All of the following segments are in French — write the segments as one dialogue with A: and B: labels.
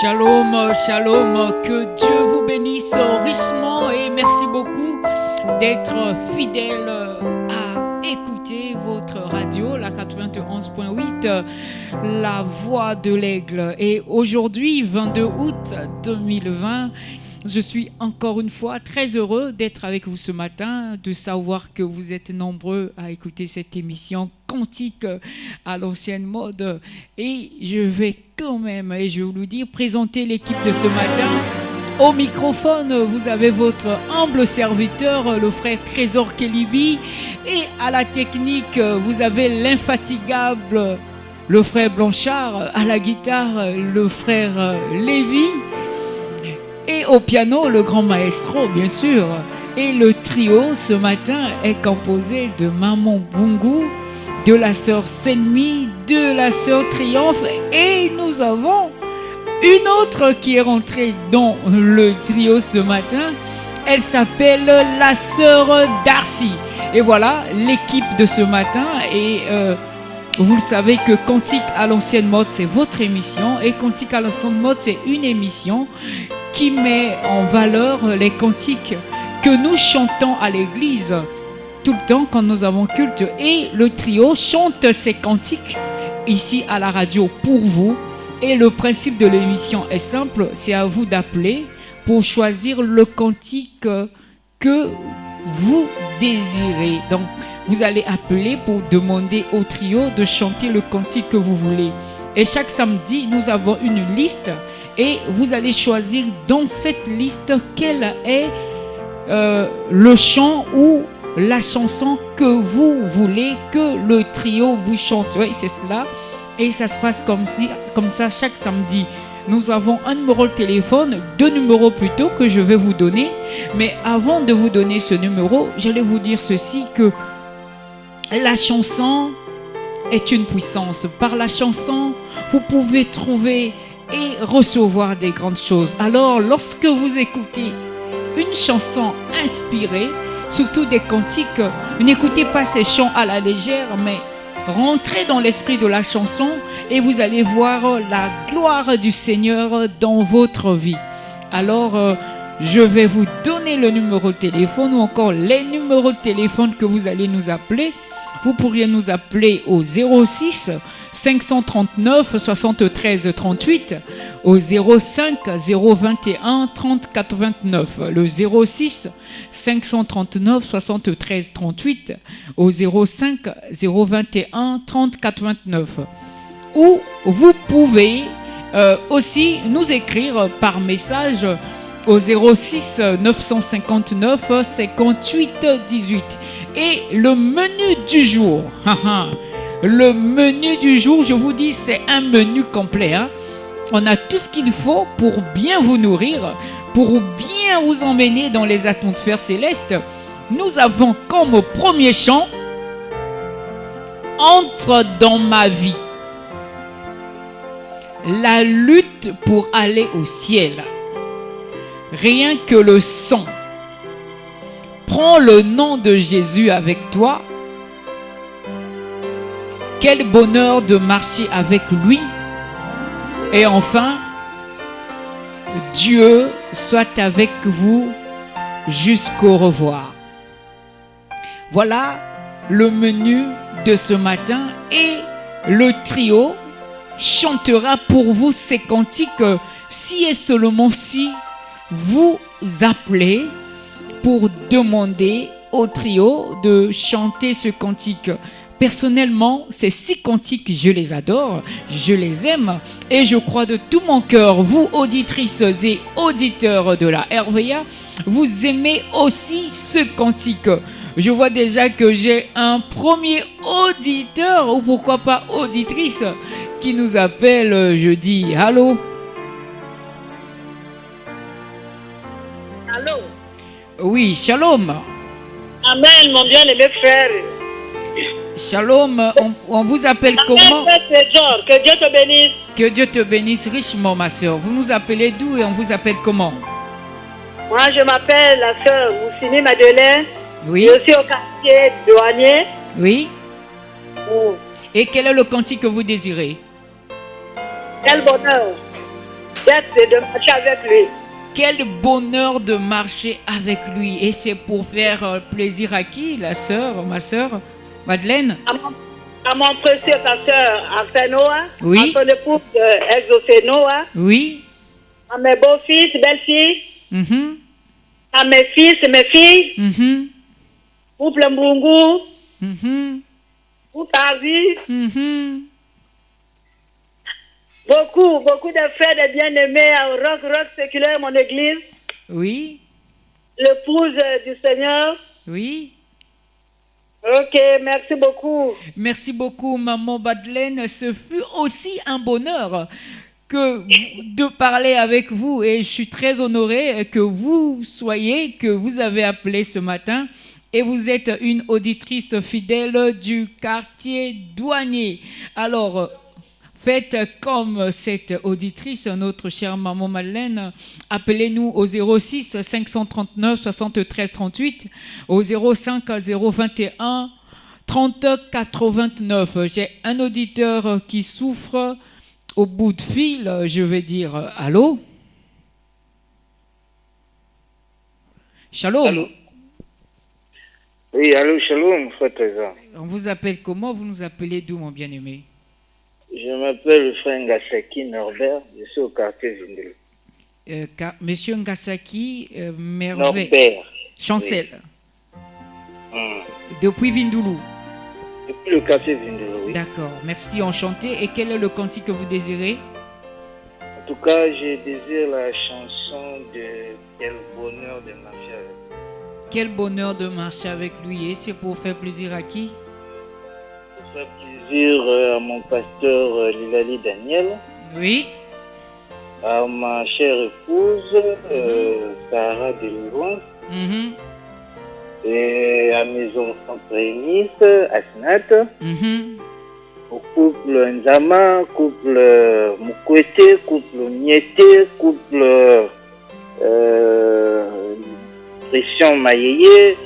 A: Shalom, shalom, que Dieu vous bénisse richement et merci beaucoup d'être fidèle à écouter votre radio, la 91.8, la voix de l'aigle. Et aujourd'hui, 22 août 2020, je suis encore une fois très heureux d'être avec vous ce matin, de savoir que vous êtes nombreux à écouter cette émission Cantique à l'ancienne mode. Et je vais quand même, et je vais vous le dire, présenter l'équipe de ce matin. Au microphone, vous avez votre humble serviteur, le frère Trésor Kelibi. Et à la technique, vous avez l'infatigable, le frère Blanchard. À la guitare, le frère Lévy. Et au piano, le grand maestro, bien sûr. Et le trio, ce matin, est composé de Maman Bungu, de la sœur Senmi, de la sœur Triomphe. Et nous avons une autre qui est rentrée dans le trio ce matin. Elle s'appelle la sœur Darcy. Et voilà l'équipe de ce matin. Et vous le savez que Cantique à l'ancienne mode, c'est votre émission. Et Cantique à l'ancienne mode, c'est une émission qui met en valeur les cantiques que nous chantons à l'église tout le temps quand nous avons culte. Et le trio chante ces cantiques ici à la radio pour vous. Et le principe de l'émission est simple, c'est à vous d'appeler pour choisir le cantique que vous désirez. Donc, vous allez appeler pour demander au trio de chanter le cantique que vous voulez. Et chaque samedi, nous avons une liste et vous allez choisir dans cette liste quel est le chant ou la chanson que vous voulez que le trio vous chante. Oui, c'est cela. Et ça se passe comme ça chaque samedi. Nous avons un numéro de téléphone, 2 numéros plutôt que je vais vous donner. Mais avant de vous donner ce numéro, j'allais vous dire ceci, que la chanson est une puissance. Par la chanson, vous pouvez trouver et recevoir des grandes choses. Alors, lorsque vous écoutez une chanson inspirée, surtout des cantiques, n'écoutez pas ces chants à la légère, mais rentrez dans l'esprit de la chanson et vous allez voir la gloire du Seigneur dans votre vie. Alors, je vais vous donner le numéro de téléphone ou encore les numéros de téléphone que vous allez nous appeler. Vous pourriez nous appeler au 06 539 73 38, au 05 021 30 89, le 06 539 73 38, au 05 021 30 89. Ou vous pouvez aussi nous écrire par message au 06 959 58 18. Et le menu du jour, le menu du jour, je vous dis, c'est un menu complet. On a tout ce qu'il faut pour bien vous nourrir, pour bien vous emmener dans les atmosphères célestes. Nous avons comme premier chant « Entre dans ma vie ». La lutte pour aller au ciel. Rien que le son. Prends le nom de Jésus avec toi. Quel bonheur de marcher avec lui. Et enfin, Dieu soit avec vous jusqu'au revoir. Voilà le menu de ce matin et le trio chantera pour vous ces cantiques si et seulement si vous appelez pour demander au trio de chanter ce cantique. Personnellement, ces 6 cantiques, je les adore, je les aime et je crois de tout mon cœur, vous auditrices et auditeurs de la RVA, vous aimez aussi ce cantique. Je vois déjà que j'ai un premier auditeur ou pourquoi pas auditrice qui nous appelle. Je dis allô.
B: Allô.
A: Oui, shalom.
B: Amen, mon bien-aimé frère.
A: Shalom, on vous appelle
B: Amen,
A: comment?
B: Trésor, que Dieu te bénisse.
A: Que Dieu te bénisse richement, ma soeur. Vous nous appelez d'où et on vous appelle comment?
B: Moi, je m'appelle la sœur Moussini Madeleine.
A: Oui.
B: Je suis au quartier douanier.
A: Oui. Et quel est le cantique que vous désirez?
B: Quel bonheur d'être et de marcher avec lui.
A: Quel bonheur de marcher avec lui. Et c'est pour faire plaisir à qui, la sœur, ma sœur Madeleine?
B: À mon précieux pasteur Arsenoa.
A: Oui.
B: À son épouse Exocénoa.
A: Oui.
B: À mes beaux-fils, belles-filles.
A: Mm-hmm.
B: À mes fils et mes filles.
A: Mm-hmm.
B: Couple Mbungu.
A: Mm-hmm.
B: Couple Azi.
A: Mm-hmm.
B: Beaucoup de frères et bien-aimés à Rock séculaire, mon église.
A: Oui.
B: L'épouse du Seigneur.
A: Oui.
B: Ok, merci beaucoup.
A: Merci beaucoup, maman Madeleine. Ce fut aussi un bonheur de parler avec vous et je suis très honoré que vous avez appelé ce matin et vous êtes une auditrice fidèle du quartier douanier. Alors, faites comme cette auditrice, notre chère maman Madeleine, appelez-nous au 06 539 73 38, au 05 021 30 89. J'ai un auditeur qui souffre au bout de fil, je vais dire allô? Shalom.
C: Allô? Oui, allô, shalom, frère Trésor.
A: On vous appelle comment? Vous nous appelez d'où, mon bien-aimé?
C: Je m'appelle le frère Ngasaki Norbert, je suis au quartier Vindulu.
A: Monsieur Ngasaki
C: Norbert.
A: Chancel.
C: Oui.
A: Depuis Vindoulou.
C: Depuis le quartier Vindulu, oui.
A: D'accord, merci, enchanté. Et quel est le cantique que vous désirez?
C: En tout cas, je désire la chanson de Quel bonheur de marcher avec lui.
A: Quel bonheur de marcher avec lui. Et c'est pour faire plaisir à qui?
C: Pour faire plaisir à mon pasteur Lilali Daniel.
A: Oui.
C: À ma chère épouse Sarah Delouance.
A: Mm-hmm.
C: Et à mes enfants prémices, Asnat.
A: Mm-hmm.
C: Au couple Nzama, couple Mukwete, couple Niete, couple Christian Mayeye,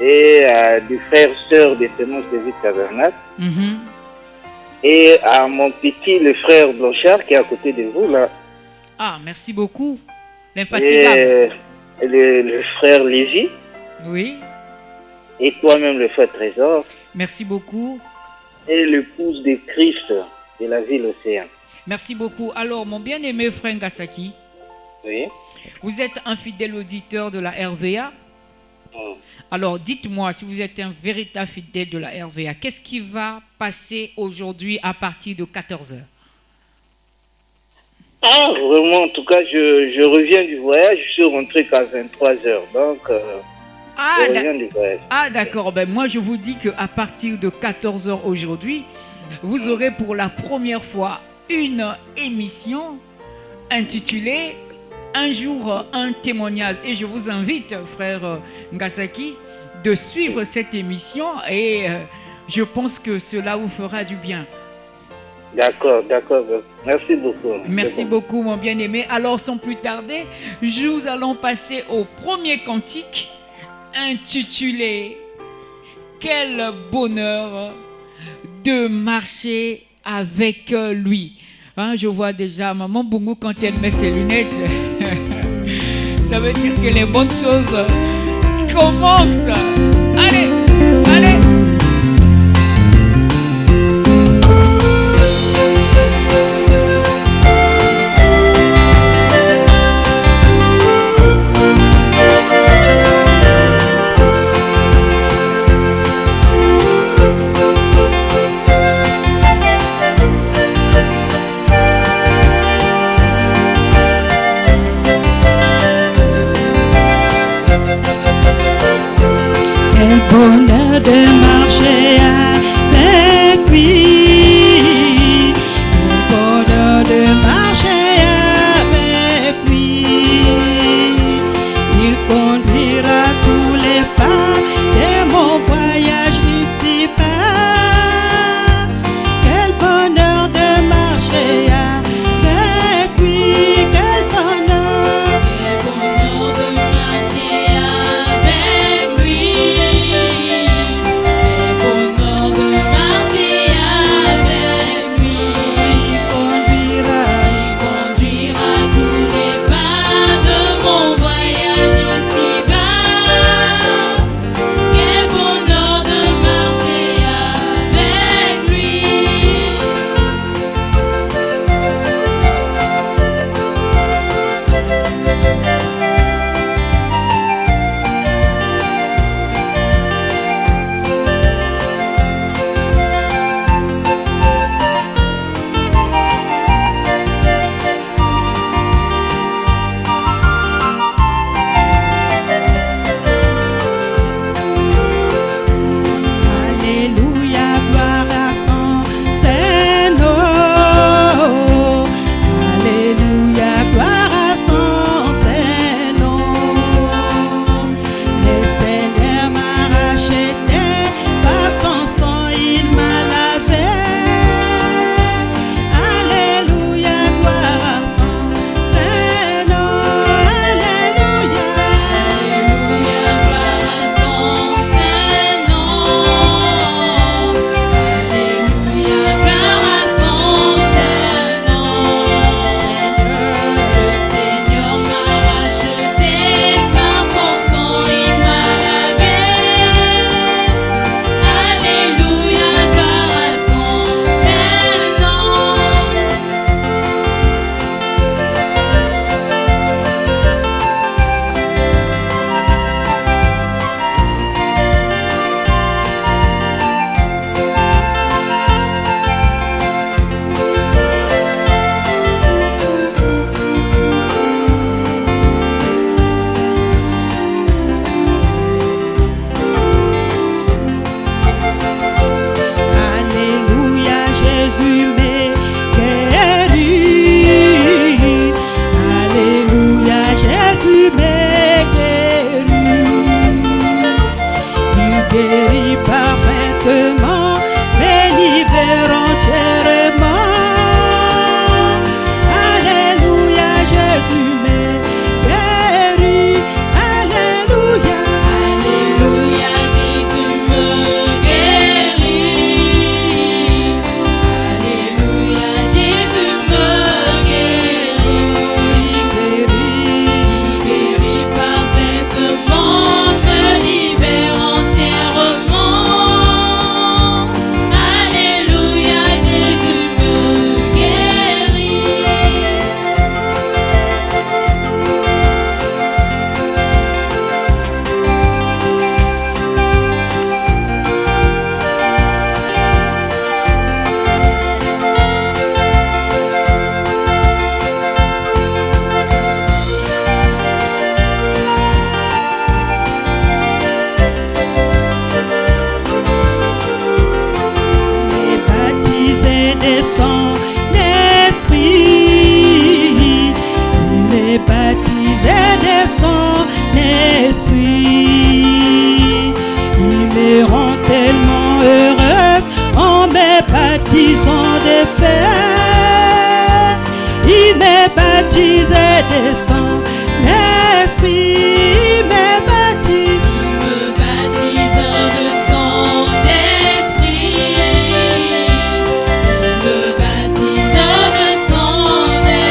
C: et à des frères sœurs de Témoins Sévis Tabernacle. Et à mon petit, le frère Blanchard qui est à côté de vous là.
A: Ah, merci beaucoup. L'infatigable.
C: Et le frère Lévi.
A: Oui.
C: Et toi-même le frère Trésor.
A: Merci beaucoup.
C: Et l'épouse de Christ de la ville Océan.
A: Merci beaucoup. Alors, mon bien-aimé frère Ngasaki,
C: oui.
A: Vous êtes un fidèle auditeur de la RVA. Alors, dites-moi, si vous êtes un véritable fidèle de la RVA, qu'est-ce qui va passer aujourd'hui à partir de 14h?
C: Ah, vraiment, en tout cas, je reviens du voyage, je suis rentré qu'à 23h, donc je reviens du voyage.
A: Ah, d'accord. Ben, moi, je vous dis qu'à partir de 14h aujourd'hui, vous aurez pour la première fois une émission intitulée Un jour, un témoignage. Et je vous invite, frère Ngasaki, de suivre cette émission et je pense que cela vous fera du bien.
C: D'accord, d'accord. Merci beaucoup.
A: Merci beaucoup, mon bien-aimé. Alors, sans plus tarder, nous allons passer au premier cantique intitulé « Quel bonheur de marcher avec lui ». Hein, je vois déjà Maman Bungu quand elle met ses lunettes. Ça veut dire que les bonnes choses commencent. Allez, allez.
D: Quel bonheur de marcher avec lui. Quel bonheur de marcher avec lui. Il conduira tous les pas de mon voyage ici-bas. Quel bonheur de marcher avec lui. Quel bonheur.
E: Quel bonheur de marcher avec lui. Quel bonheur de marcher avec lui.
D: Il conduira
E: tous les pas de mon voyage ici-bas. Quel bonheur de marcher avec lui.
D: Alléluia, gloire à son Saint-Nom. Alléluia, gloire à son Saint-Nom. Le Seigneur m'a racheté, par son sang il m'a lavé. Alléluia, gloire à son Saint-Nom. Alléluia.
E: Alléluia, gloire à son Saint-Nom. Alléluia, gloire à son Saint-Nom. Le Seigneur m'a racheté, par son sang il m'a lavé. Alléluia, gloire à son Saint-Nom.
D: Alléluia, Jésus m'est guéri. Alléluia, Jésus m'est guéri. Il guérit parfaitement, mais libère entièrement. Alléluia, Jésus m'est guéri. Alléluia.
E: Alléluia, Jésus me guérit. Alléluia, Jésus me guérit. Il guérit parfaitement, me libère entièrement. Alléluia, Jésus me guérit.
D: Les baptisés de son esprit. Il est baptisé de son esprit. Il me rend tellement heureux en me baptisant de feu. Il me baptisé de son esprit. Il me baptise.
E: Il me baptise de son esprit. Il me baptise de son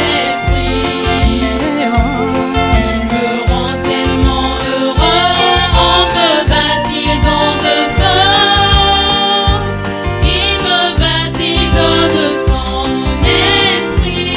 E: esprit. Il me rend tellement heureux en me baptisant de feu. Il me baptise de son esprit.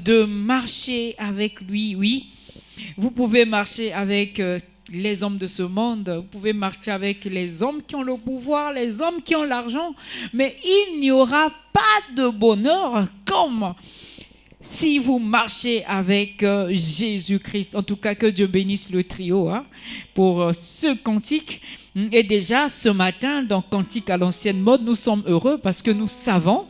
A: de marcher avec lui, oui. Vous pouvez marcher avec les hommes de ce monde, vous pouvez marcher avec les hommes qui ont le pouvoir, les hommes qui ont l'argent, mais il n'y aura pas de bonheur comme si vous marchez avec Jésus-Christ. En tout cas, que Dieu bénisse le trio pour ce cantique. Et déjà, ce matin, dans Cantique à l'ancienne mode, nous sommes heureux parce que nous savons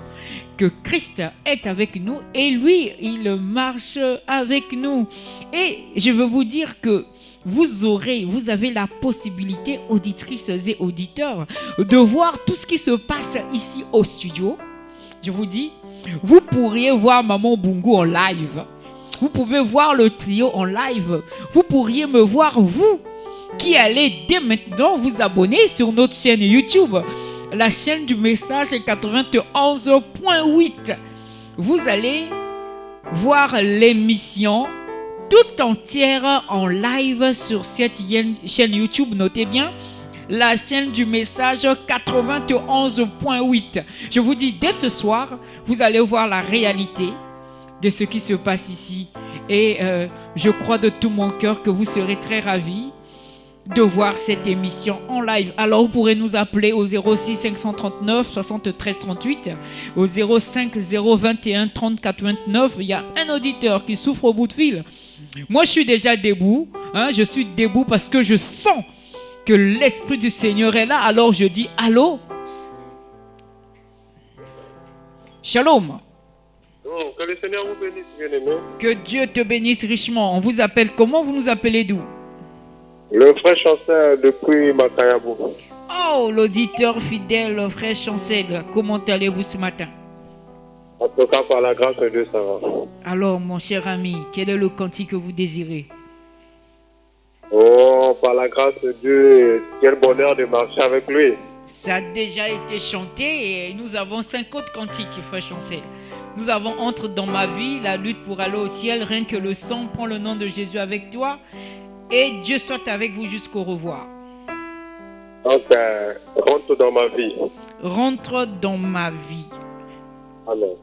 A: que Christ est avec nous et lui, il marche avec nous. Et je veux vous dire que vous avez la possibilité, auditrices et auditeurs, de voir tout ce qui se passe ici au studio. Je vous dis, vous pourriez voir Maman Bungu en live. Vous pouvez voir le trio en live. Vous pourriez me voir, vous, qui allez dès maintenant vous abonner sur notre chaîne YouTube, la chaîne du message 91.8. Vous allez voir l'émission toute entière en live sur cette chaîne YouTube. Notez bien, la chaîne du message 91.8. Je vous dis, dès ce soir, vous allez voir la réalité de ce qui se passe ici. Et je crois de tout mon cœur que vous serez très ravis de voir cette émission en live. Alors vous pourrez nous appeler au 06 539 73 38, au 05 021 34 29. Il y a un auditeur qui souffre au bout de fil. Moi je suis déjà debout, je suis debout parce que je sens que l'Esprit du Seigneur est là. Alors je dis allô. Shalom.
F: Que le Seigneur vous bénisse, bien-aimé.
A: Que Dieu te bénisse richement. On vous appelle comment? Vous nous appelez d'où?
F: Le frère Chancel depuis Makayabou.
A: Oh, l'auditeur fidèle, le frère Chancel. Comment allez-vous ce matin?
F: En tout cas, par la grâce de Dieu, ça va.
A: Alors, mon cher ami, quel est le cantique que vous désirez?
F: Oh, par la grâce de Dieu, quel bonheur de marcher avec lui.
A: Ça a déjà été chanté et nous avons 50 cantiques, frère Chancel. Nous avons Entre dans ma vie, la lutte pour aller au ciel, rien que le sang, prends le nom de Jésus avec toi et Dieu soit avec vous jusqu'au revoir.
F: Donc, rentre dans ma vie.
A: Rentre dans ma vie.
F: Amen.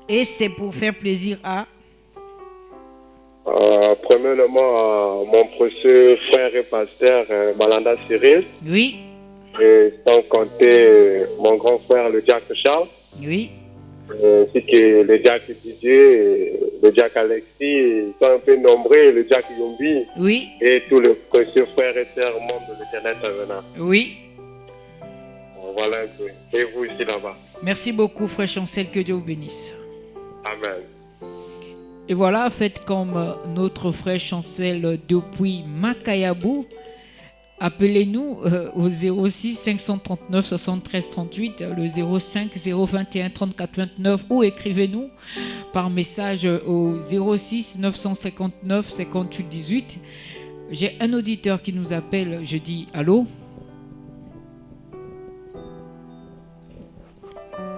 A: Et c'est pour faire plaisir à...
F: Premièrement, à mon précieux frère et pasteur Malanda Cyril.
A: Oui.
F: Et sans compter mon grand frère, le diacre Charles.
A: Oui.
F: Ainsi que le diacre Didier, le diacre Alexis, ils sont un peu nombreux, le diacre Yombi.
A: Oui.
F: Et tous les précieux frères et sœurs membres de l'Éternel Tabernacle.
A: Oui.
F: Voilà un peu. Et vous ici là-bas.
A: Merci beaucoup, frère Chancel, que Dieu vous bénisse.
F: Amen.
A: Et voilà, faites comme notre frère Chancel depuis Makayabou. Appelez-nous au 06 539 73 38, le 05 021 34 29 ou écrivez-nous par message au 06 959 58 18. J'ai un auditeur qui nous appelle, je dis allô.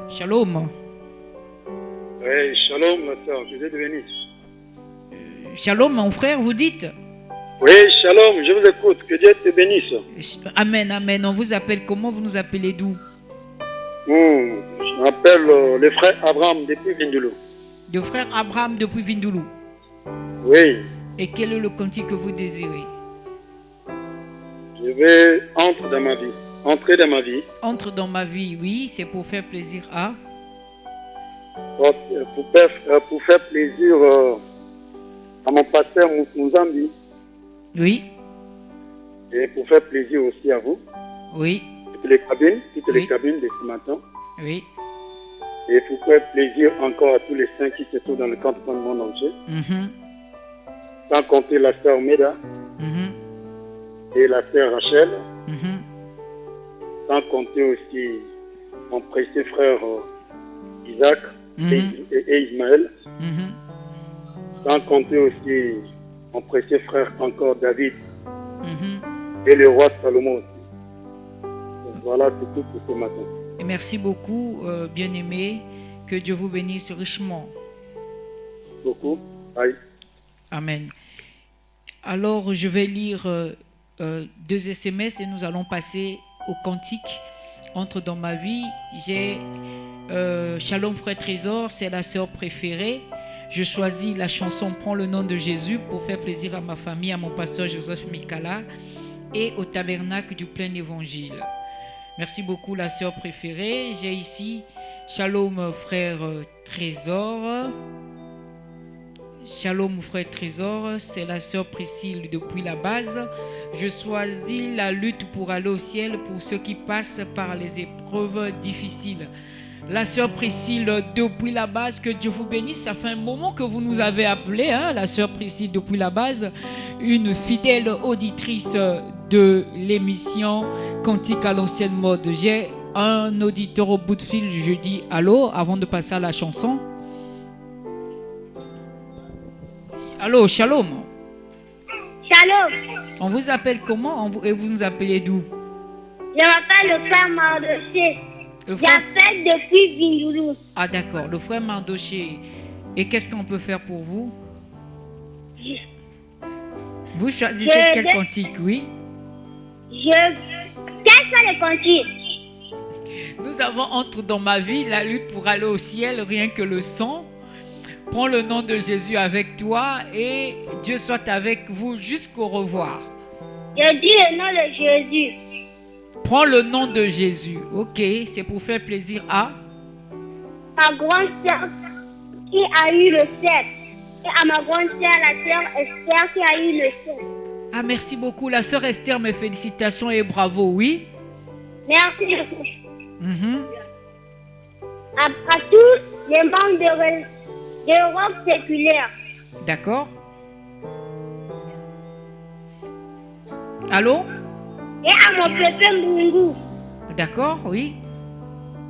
A: Shalom.
C: Oui, shalom, ma soeur, je vais devenir.
A: Shalom, mon frère, vous dites?
C: Oui, shalom, je vous écoute, que Dieu te bénisse.
A: Amen, amen. On vous appelle comment? Vous nous appelez d'où?
C: Je m'appelle le frère Abraham depuis Vindoulou.
A: Le frère Abraham depuis Vindoulou.
C: Oui.
A: Et quel est le cantique que vous désirez?
C: Je vais entrer dans ma vie. Entrer dans ma vie.
A: Entre dans ma vie, oui, c'est pour faire plaisir à...
C: Pour faire plaisir à mon pasteur Mouzambi.
A: Oui.
C: Et pour faire plaisir aussi à vous.
A: Oui.
C: Toutes les cabines
A: Oui.
C: de ce matin.
A: Oui.
C: Et pour faire plaisir encore à tous les saints qui se trouvent dans le campement du monde entier.
A: Mhm.
C: Sans compter la sœur Meda
A: Mhm.
C: et la sœur Rachel.
A: Mhm.
C: Sans compter aussi mon précieux frère Isaac et Ismaël.
A: Mhm.
C: Sans compter aussi mon précieux frère encore David
A: Mhm.
C: et le roi Salomon aussi. Voilà, c'est tout pour ce matin.
A: Et merci beaucoup, bien-aimé. Que Dieu vous bénisse richement.
C: Beaucoup. Bye.
A: Amen. Alors, je vais lire 2 SMS et nous allons passer au cantique. Entre dans ma vie, j'ai Shalom frère Trésor, c'est la sœur préférée. Je choisis la chanson Prends le nom de Jésus pour faire plaisir à ma famille, à mon pasteur Joseph Mikala et au tabernacle du plein évangile. Merci beaucoup la sœur préférée. J'ai ici Shalom frère Trésor. Shalom frère Trésor, c'est la sœur Priscille depuis la base. Je choisis la lutte pour aller au ciel pour ceux qui passent par les épreuves difficiles. La sœur Priscille depuis la base, que Dieu vous bénisse. Ça fait un moment que vous nous avez appelé, hein, la sœur Priscille depuis la base, une fidèle auditrice de l'émission Cantique à l'ancienne mode. J'ai un auditeur au bout de fil, je dis allô avant de passer à la chanson. Allô, Shalom.
G: Shalom.
A: On vous appelle comment et vous nous appelez d'où?
G: Je m'appelle le frère Mardoché. J'appelle depuis Vindoulou.
A: Ah d'accord, le frère Mardoché. Et qu'est-ce qu'on peut faire pour vous? Vous choisissez quel cantique, oui?
G: Quels sont les cantiques?
A: Nous avons Entre dans ma vie, la lutte pour aller au ciel, rien que le sang. Prends le nom de Jésus avec toi et Dieu soit avec vous jusqu'au revoir.
G: Je dis le nom de Jésus.
A: Prends le nom de Jésus. Ok, c'est pour faire plaisir à
G: ma grande sœur qui a eu le 7. Et à ma grande sœur, la sœur Esther qui a eu le 7.
A: Ah, merci beaucoup. La sœur Esther, mes félicitations et bravo, oui.
G: Merci beaucoup. À tous les membres de rock séculaire.
A: D'accord. Allô?
G: Et à mon pépé Mbungu.
A: D'accord, oui.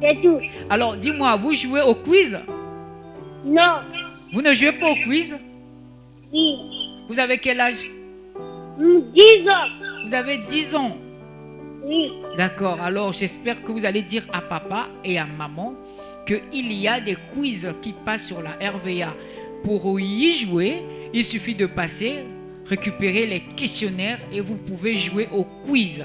G: C'est tout.
A: Alors, dis-moi, vous jouez au quiz?
G: Non.
A: Vous ne jouez pas au quiz?
G: Oui.
A: Vous avez quel âge?
G: 10 ans.
A: Vous avez 10 ans?
G: Oui.
A: D'accord, alors j'espère que vous allez dire à papa et à maman qu'il y a des quiz qui passent sur la RVA. Pour y jouer, il suffit de passer, récupérer les questionnaires et vous pouvez jouer au quiz.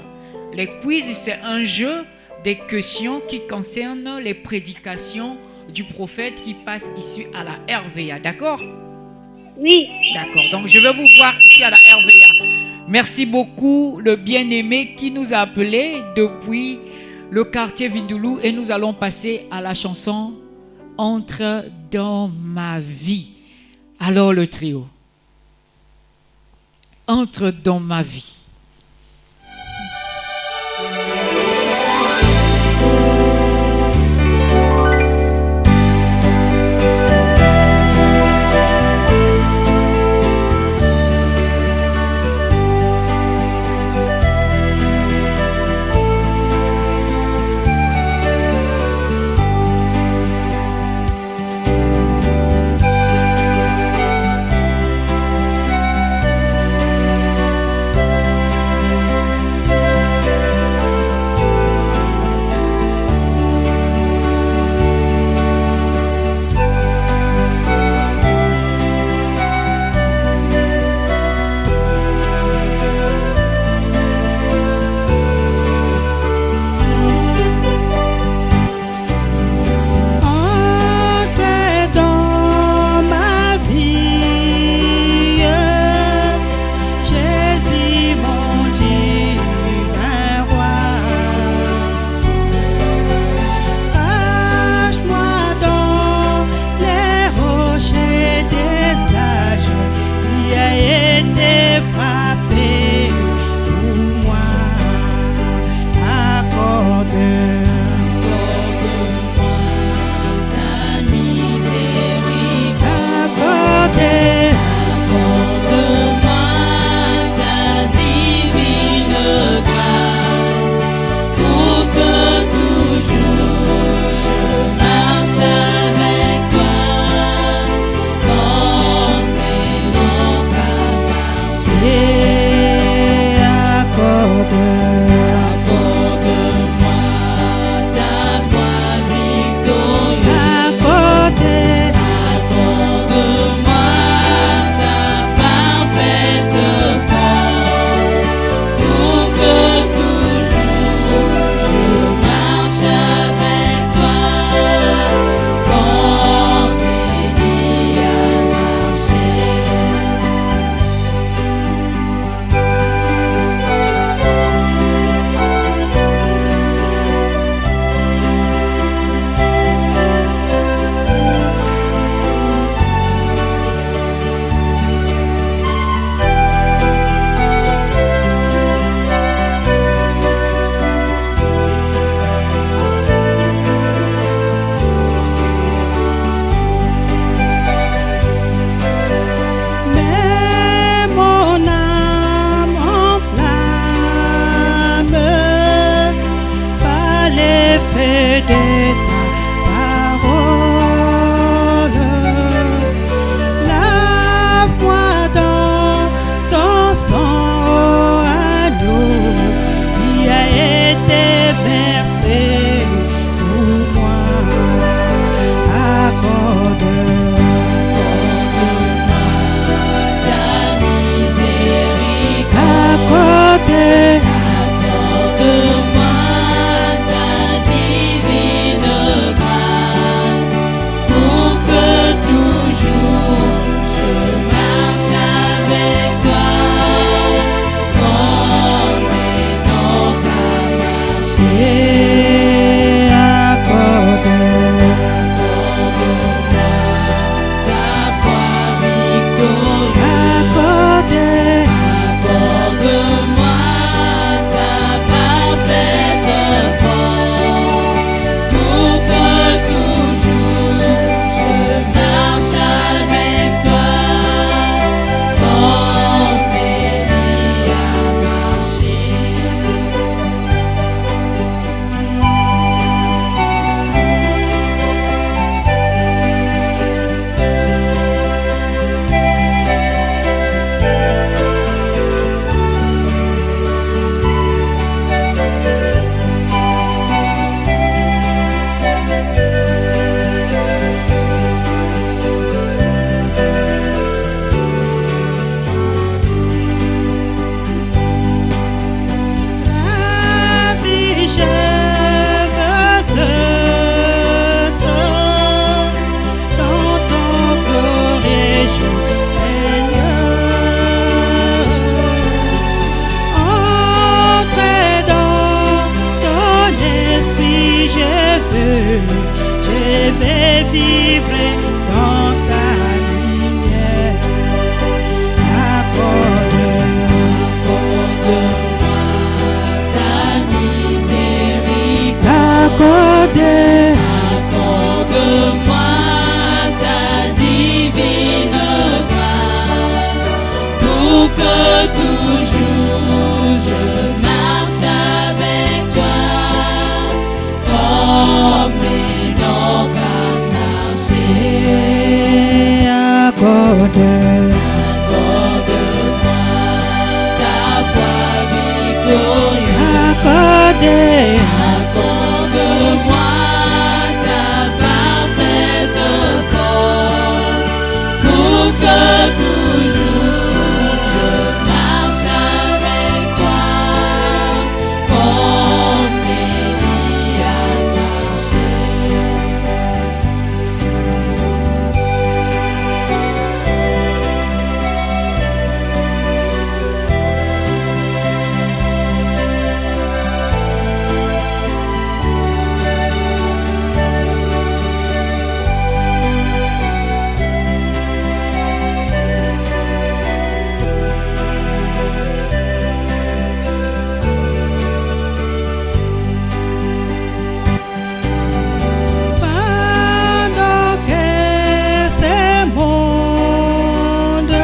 A: Les quiz, c'est un jeu des questions qui concernent les prédications du prophète qui passe ici à la RVA. D'accord?
G: Oui.
A: D'accord, donc je vais vous voir ici à la RVA. Merci beaucoup, le bien-aimé qui nous a appelés depuis le quartier Vindoulou et nous allons passer à la chanson Entre dans ma vie. Alors le trio. Entre dans ma vie.
D: vivrai dans ta lumière.
E: Accorde-moi ta miséricorde. Accorde-moi ta divine grâce, pour que toujours je marche avec toi, comme Enoch a marché. Accorde-moi ta voix victorieuse. Accorde-moi ta parfaite force, pour que toujours je marche avec toi, comme Élie a marché.
D: Pendant que ce monde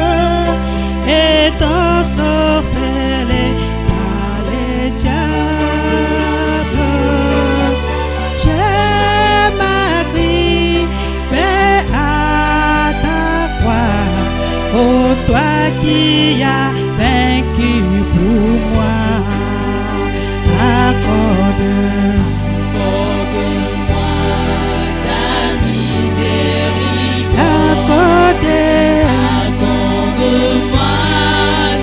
D: est ensorcelé par les diables, je m'accrie à ta croix, ô toi qui as vaincu pour moi.
E: Accorde-moi ta miséricorde. Accorde-moi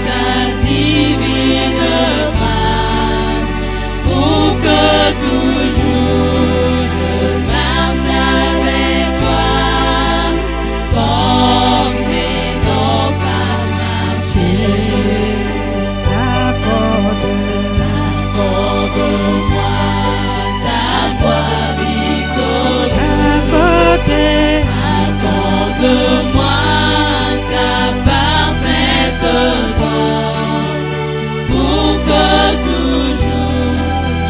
E: ta divine grâce, pour que toujours je marche avec toi, comme Enoch a marché. Accorde-moi ta voix victorieuse. Accorde-moi ta parfaite force, pour que toujours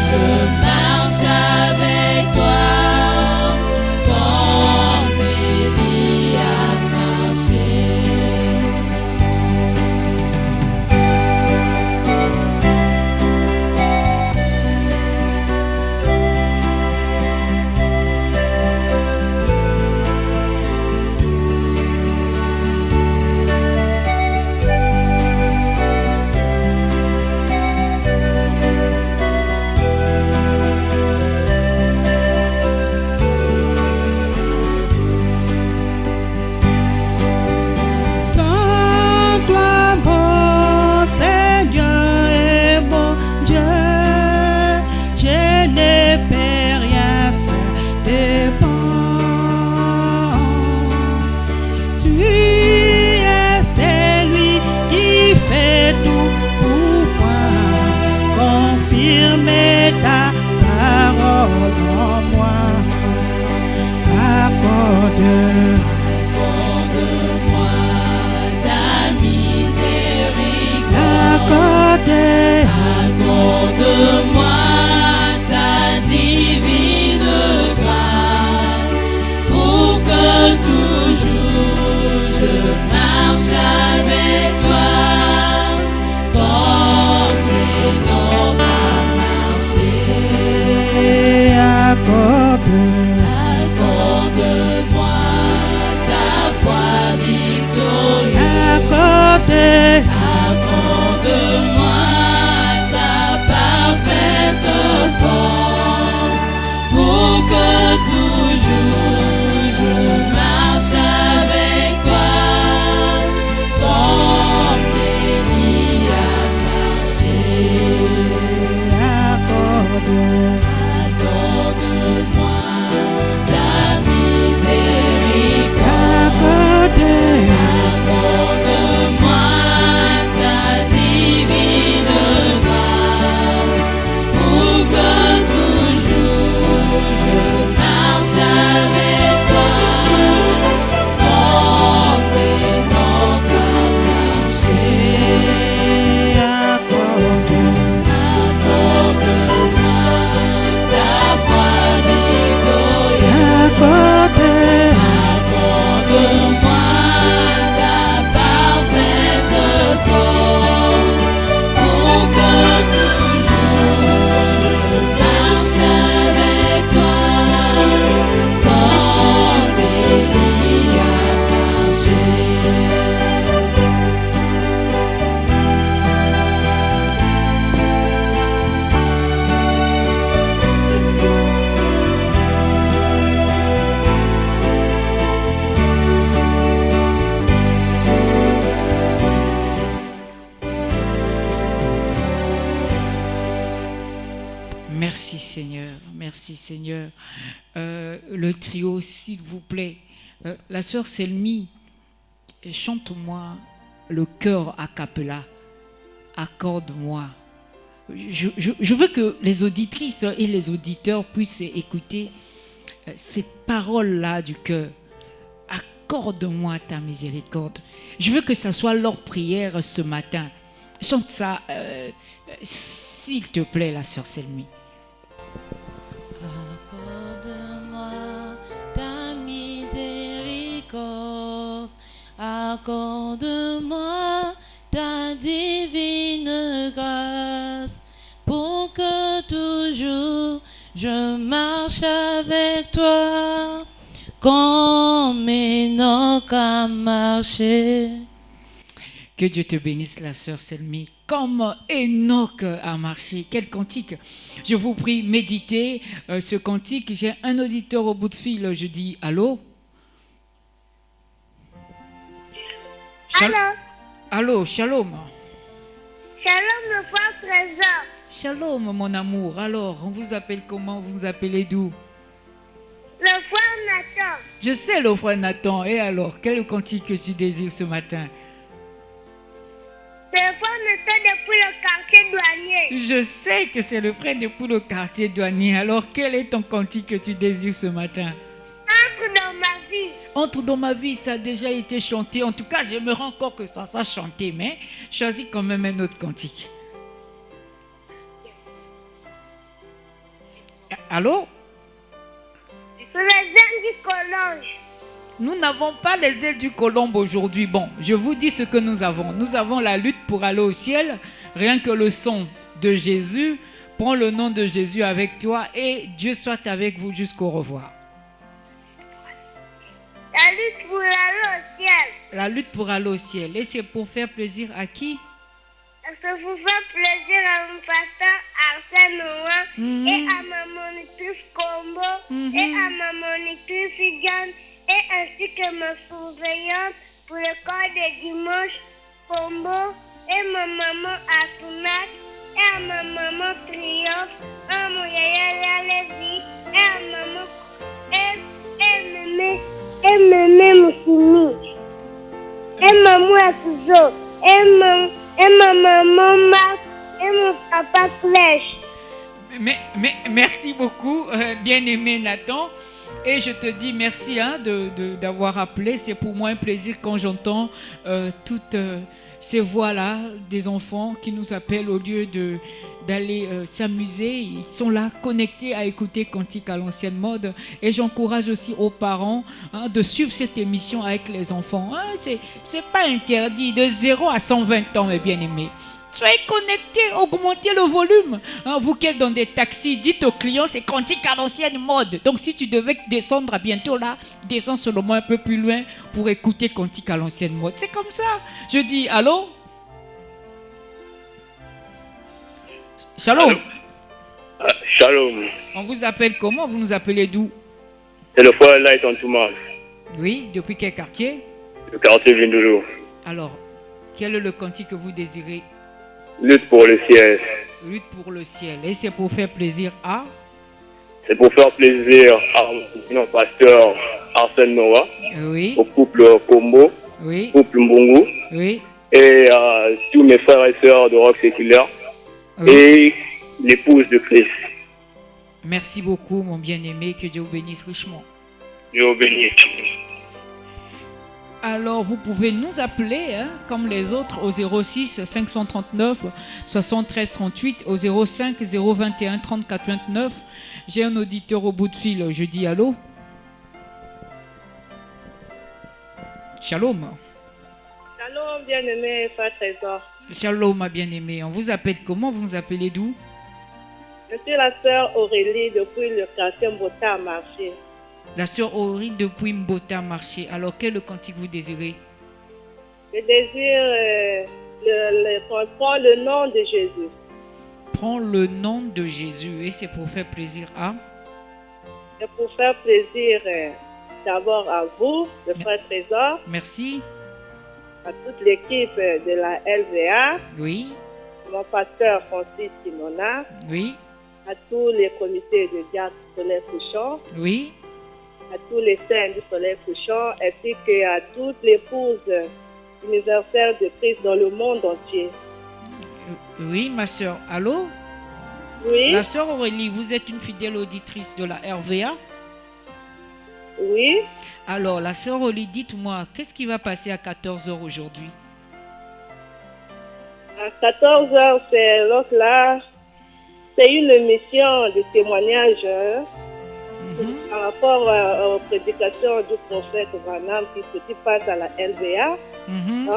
E: je marche avec toi, comme Élie a marché.
D: Sans toi, mon Seigneur et mon Dieu, je ne peux rien faire de bon. Tu es celui qui fait tout pour moi. Confirme ta parole en moi.
E: Accorde-moi ta miséricorde. Accorde-moi ta divine grâce, pour que toujours je marche avec toi, comme Enoch a marché. Accorde-moi
A: Merci Seigneur, merci Seigneur. Le trio, s'il vous plaît. La sœur Selmi, chante-moi le chœur a cappella. Accorde-moi. Je veux que les auditrices et les auditeurs puissent écouter ces paroles-là du cœur. Accorde-moi ta miséricorde. Je veux que ça soit leur prière ce matin. Chante ça, s'il te plaît, la sœur Selmi.
E: Accorde-moi ta miséricorde, accorde-moi ta divine grâce, pour que toujours je marche avec toi, comme Enoch a marché.
A: Que Dieu te bénisse, la sœur Selmi. Comme Enoch a marché. Quel cantique. Je vous prie, méditez ce cantique. J'ai un auditeur au bout de fil. Je dis allô?
G: Allô?
A: Allô, shalom.
G: Shalom, le frère Trésor.
A: Shalom, mon amour. Alors, on vous appelle comment? Vous vous appelez d'où?
G: Le frère Nathan.
A: Je sais, le frère Nathan. Et alors, quel cantique que tu désires ce matin?
G: Le frère Nathan depuis le quartier douanier.
A: Je sais que c'est le frère depuis le quartier douanier. Alors, quel est ton cantique que tu désires ce matin?
G: Entre dans ma vie.
A: Entre dans ma vie, ça a déjà été chanté. En tout cas, j'aimerais encore que ça soit chanté, mais choisis quand même un autre cantique. Allô?
G: Sous les ailes du collonge.
A: Nous n'avons pas les ailes du colombe aujourd'hui. Bon, je vous dis ce que nous avons. Nous avons la lutte pour aller au ciel. Rien que le son de Jésus. Prends le nom de Jésus avec toi et Dieu soit avec vous jusqu'au revoir.
G: La lutte pour aller au ciel.
A: La lutte pour aller au ciel. Et c'est pour faire plaisir à qui?
G: Parce que vous faites plaisir à mon pasteur Arsène Noah et à ma monitrice Combo et à ma monitrice Igane et ainsi que ma surveillante pour le corps de dimanche Combo et ma maman Atunak et à ma maman Triomphe, à mon yaya Lévi et à maman et mémé Moussimi et maman Atuzo et ma maman Marc et mon papa Clèche.
A: Merci beaucoup, bien-aimé Nathan. Et je te dis merci d'avoir appelé. C'est pour moi un plaisir quand j'entends toutes ces voix-là des enfants qui nous appellent au lieu d'aller s'amuser. Ils sont là connectés à écouter Cantique à l'ancienne mode. Et j'encourage aussi aux parents de suivre cette émission avec les enfants. C'est pas interdit de 0 à 120 ans, mes bien-aimés. Soyez connectés, augmentez le volume. Vous qui êtes dans des taxis, dites aux clients, c'est Cantique à l'ancienne mode. Donc si tu devais descendre à bientôt là, descends seulement un peu plus loin pour écouter Cantique à l'ancienne mode. C'est comme ça. Je dis, allô? Shalom.
F: Shalom.
A: On vous appelle comment? Vous nous appelez d'où?
F: C'est le frère Light en Toumas.
A: Oui, depuis quel quartier?
F: Le quartier Vindoulou.
A: Alors, quel est le cantique que vous désirez?
F: Lutte pour le ciel.
A: Lutte pour le ciel. Et c'est pour faire plaisir à?
F: C'est pour faire plaisir à mon pasteur Arsène Noah,
A: Oui.
F: au couple Combo,
A: Oui.
F: au couple Mbungu,
A: Oui.
F: et à tous mes frères et sœurs de rock séculaire,
A: Oui.
F: et l'épouse de Christ.
A: Merci beaucoup, mon bien-aimé. Que Dieu vous bénisse richement.
F: Dieu vous bénisse.
A: Alors, vous pouvez nous appeler, comme les autres, au 06 539 73 38, au 05 021 34 29. J'ai un auditeur au bout de fil. Je dis allô? Shalom.
H: Shalom, bien-aimé, frère Trésor.
A: Shalom, ma bien-aimée. On vous appelle comment? Vous nous appelez d'où?
H: Je suis la sœur Aurélie depuis le quartier Mbota à Marché.
A: La sœur Aurélie depuis Mbota Marché. Alors, quel cantique vous désirez?
H: Je désire qu'on prend le nom de Jésus.
A: Prends le nom de Jésus. Et c'est pour faire plaisir à?
H: C'est pour faire plaisir d'abord à vous, le frère Trésor.
A: Merci.
H: À toute l'équipe de la LVA.
A: Oui.
H: Mon pasteur Francis Simona.
A: Oui.
H: à tous les comités de diacres du Soleil Couchant,
A: Oui.
H: à tous les saints du Soleil Couchant, ainsi qu'à toutes les épouses universelles de Christ dans le monde entier.
A: Oui, ma soeur. Allô?
H: Oui,
A: La soeur Aurélie, vous êtes une fidèle auditrice de la RVA?
H: oui.
A: Alors, la soeur Aurélie, dites-moi, qu'est-ce qui va passer à 14 h aujourd'hui?
H: À 14 h, c'est donc là, c'est une émission de témoignage par rapport aux prédications du prophète Branham qui passe à la LVA.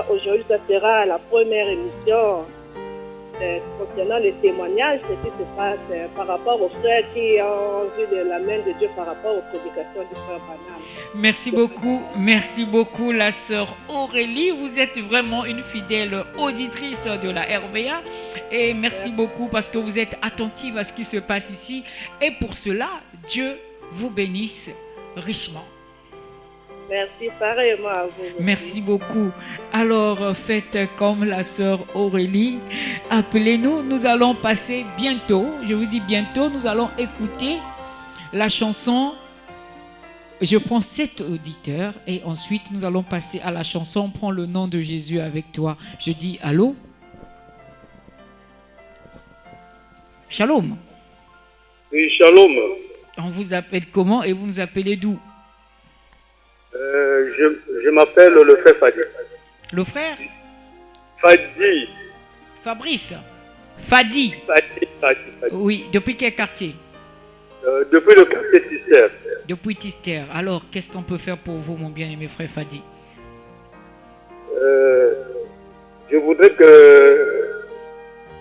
H: Aujourd'hui, ça sera la première émission concernant les témoignages, ce qui se passe par rapport aux frères qui ont vu de la main de Dieu par rapport aux prédications du frère Branham.
A: Merci beaucoup la sœur Aurélie. Vous êtes vraiment une fidèle auditrice de la RVA et merci beaucoup parce que vous êtes attentive à ce qui se passe ici et pour cela, Dieu vous bénisse richement.
H: Merci, pareillement à vous.
A: Merci beaucoup. Alors, faites comme la sœur Aurélie. Appelez-nous. Nous allons passer bientôt, je vous dis bientôt, nous allons écouter la chanson. Je prends 7 auditeurs et ensuite nous allons passer à la chanson. Prends le nom de Jésus avec toi. Je dis allô? Shalom.
F: Oui, shalom.
A: On vous appelle comment et vous nous appelez d'où?
F: Je m'appelle le frère Fadi.
A: Le frère?
F: Fadi.
A: Fabrice. Fadi.
F: Fadi.
A: Oui, depuis quel quartier?
F: Depuis le quartier Tister.
A: Depuis Tister. Alors, qu'est-ce qu'on peut faire pour vous, mon bien-aimé frère Fadi?
F: Je voudrais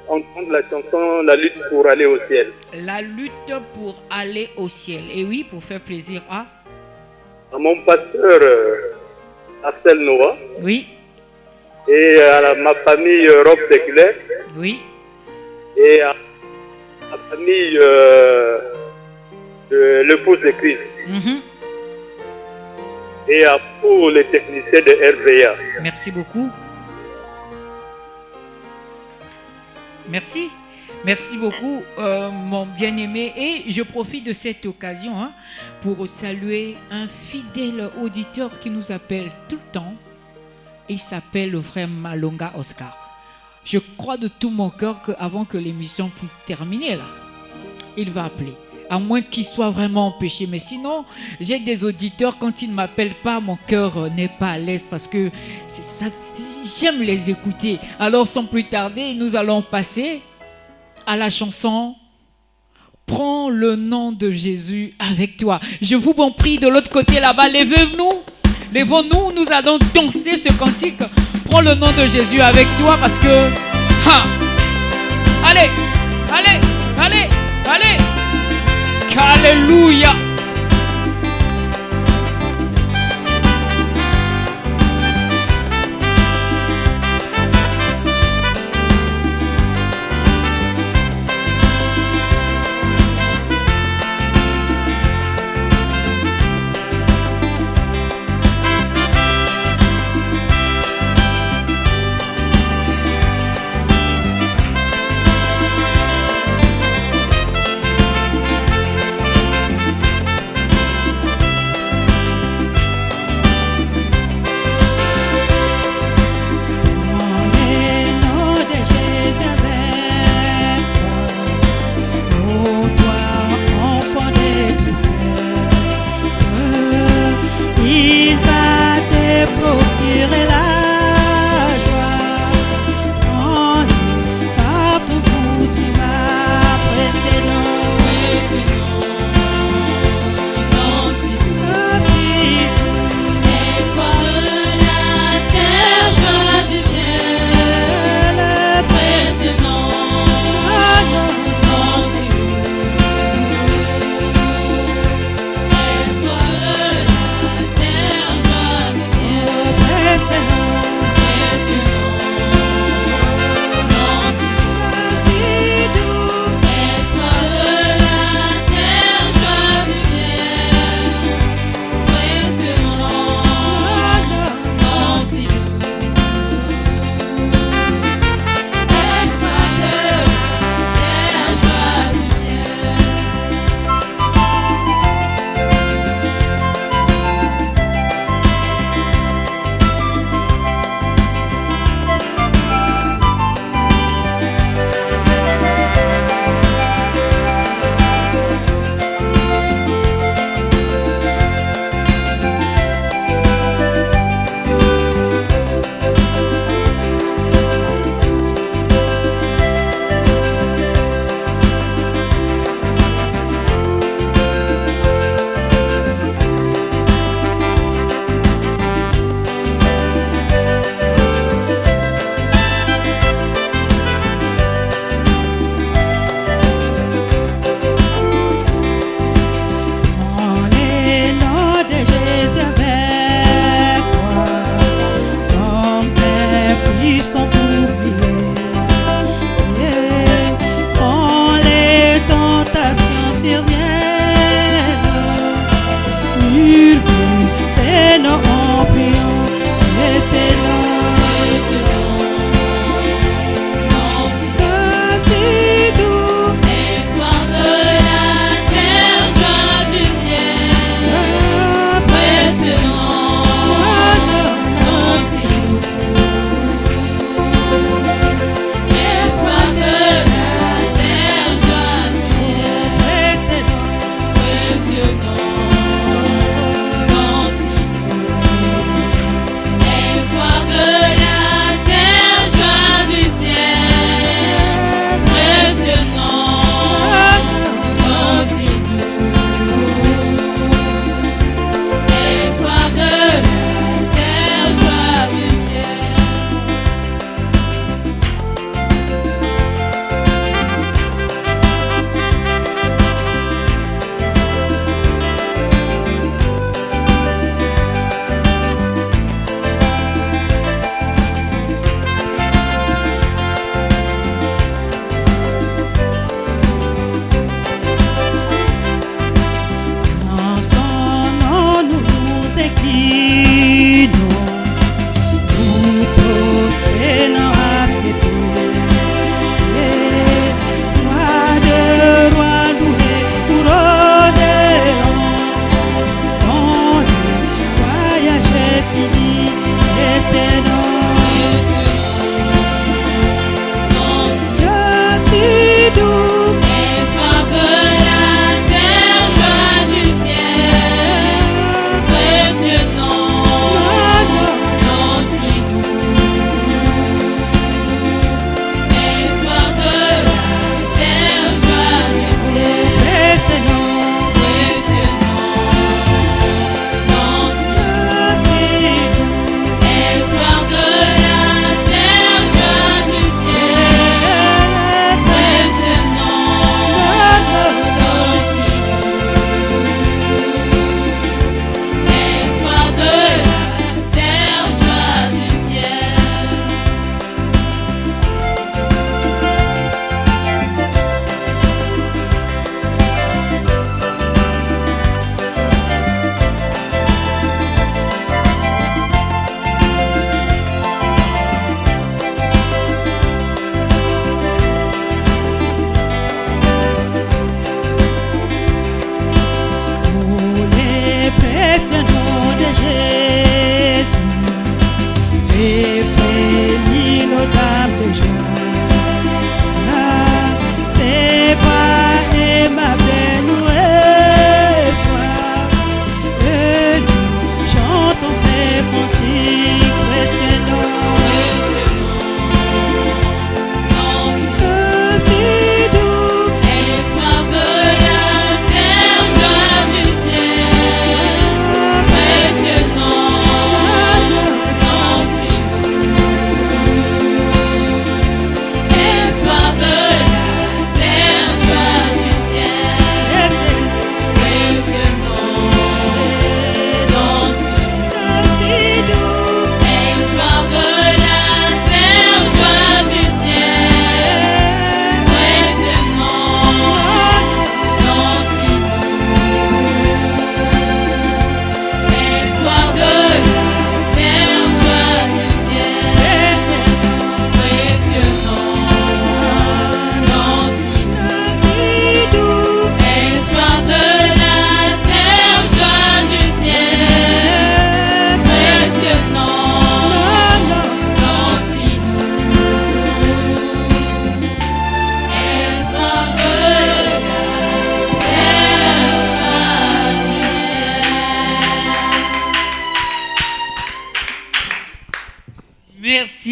F: entendre la chanson La lutte pour aller au ciel.
A: La lutte pour aller au ciel. Et oui, pour faire plaisir à
F: mon pasteur Marcel Noah.
A: Oui.
F: Et à ma famille Rob Séculaire.
A: Oui.
F: Et à la famille de l'épouse de Christ. Et à tous les techniciens de RVA.
A: Merci beaucoup. Merci. Merci beaucoup, mon bien-aimé. Et je profite de cette occasion pour saluer un fidèle auditeur qui nous appelle tout le temps. Il s'appelle le frère Malonga Oscar. Je crois de tout mon cœur qu'avant que l'émission puisse terminer, là, il va appeler. À moins qu'il soit vraiment empêché. Mais sinon, j'ai des auditeurs, quand ils ne m'appellent pas, mon cœur n'est pas à l'aise parce que ça, j'aime les écouter. Alors, sans plus tarder, nous allons passer à la chanson « Prends le nom de Jésus avec toi ». Je vous en prie, de l'autre côté là-bas, levons-nous, nous allons danser ce cantique « Prends le nom de Jésus avec toi » parce que... Allez, allez, allez, allez. Alléluia.
D: surviennent. Murmure, fais-nous en priant, laissez-le.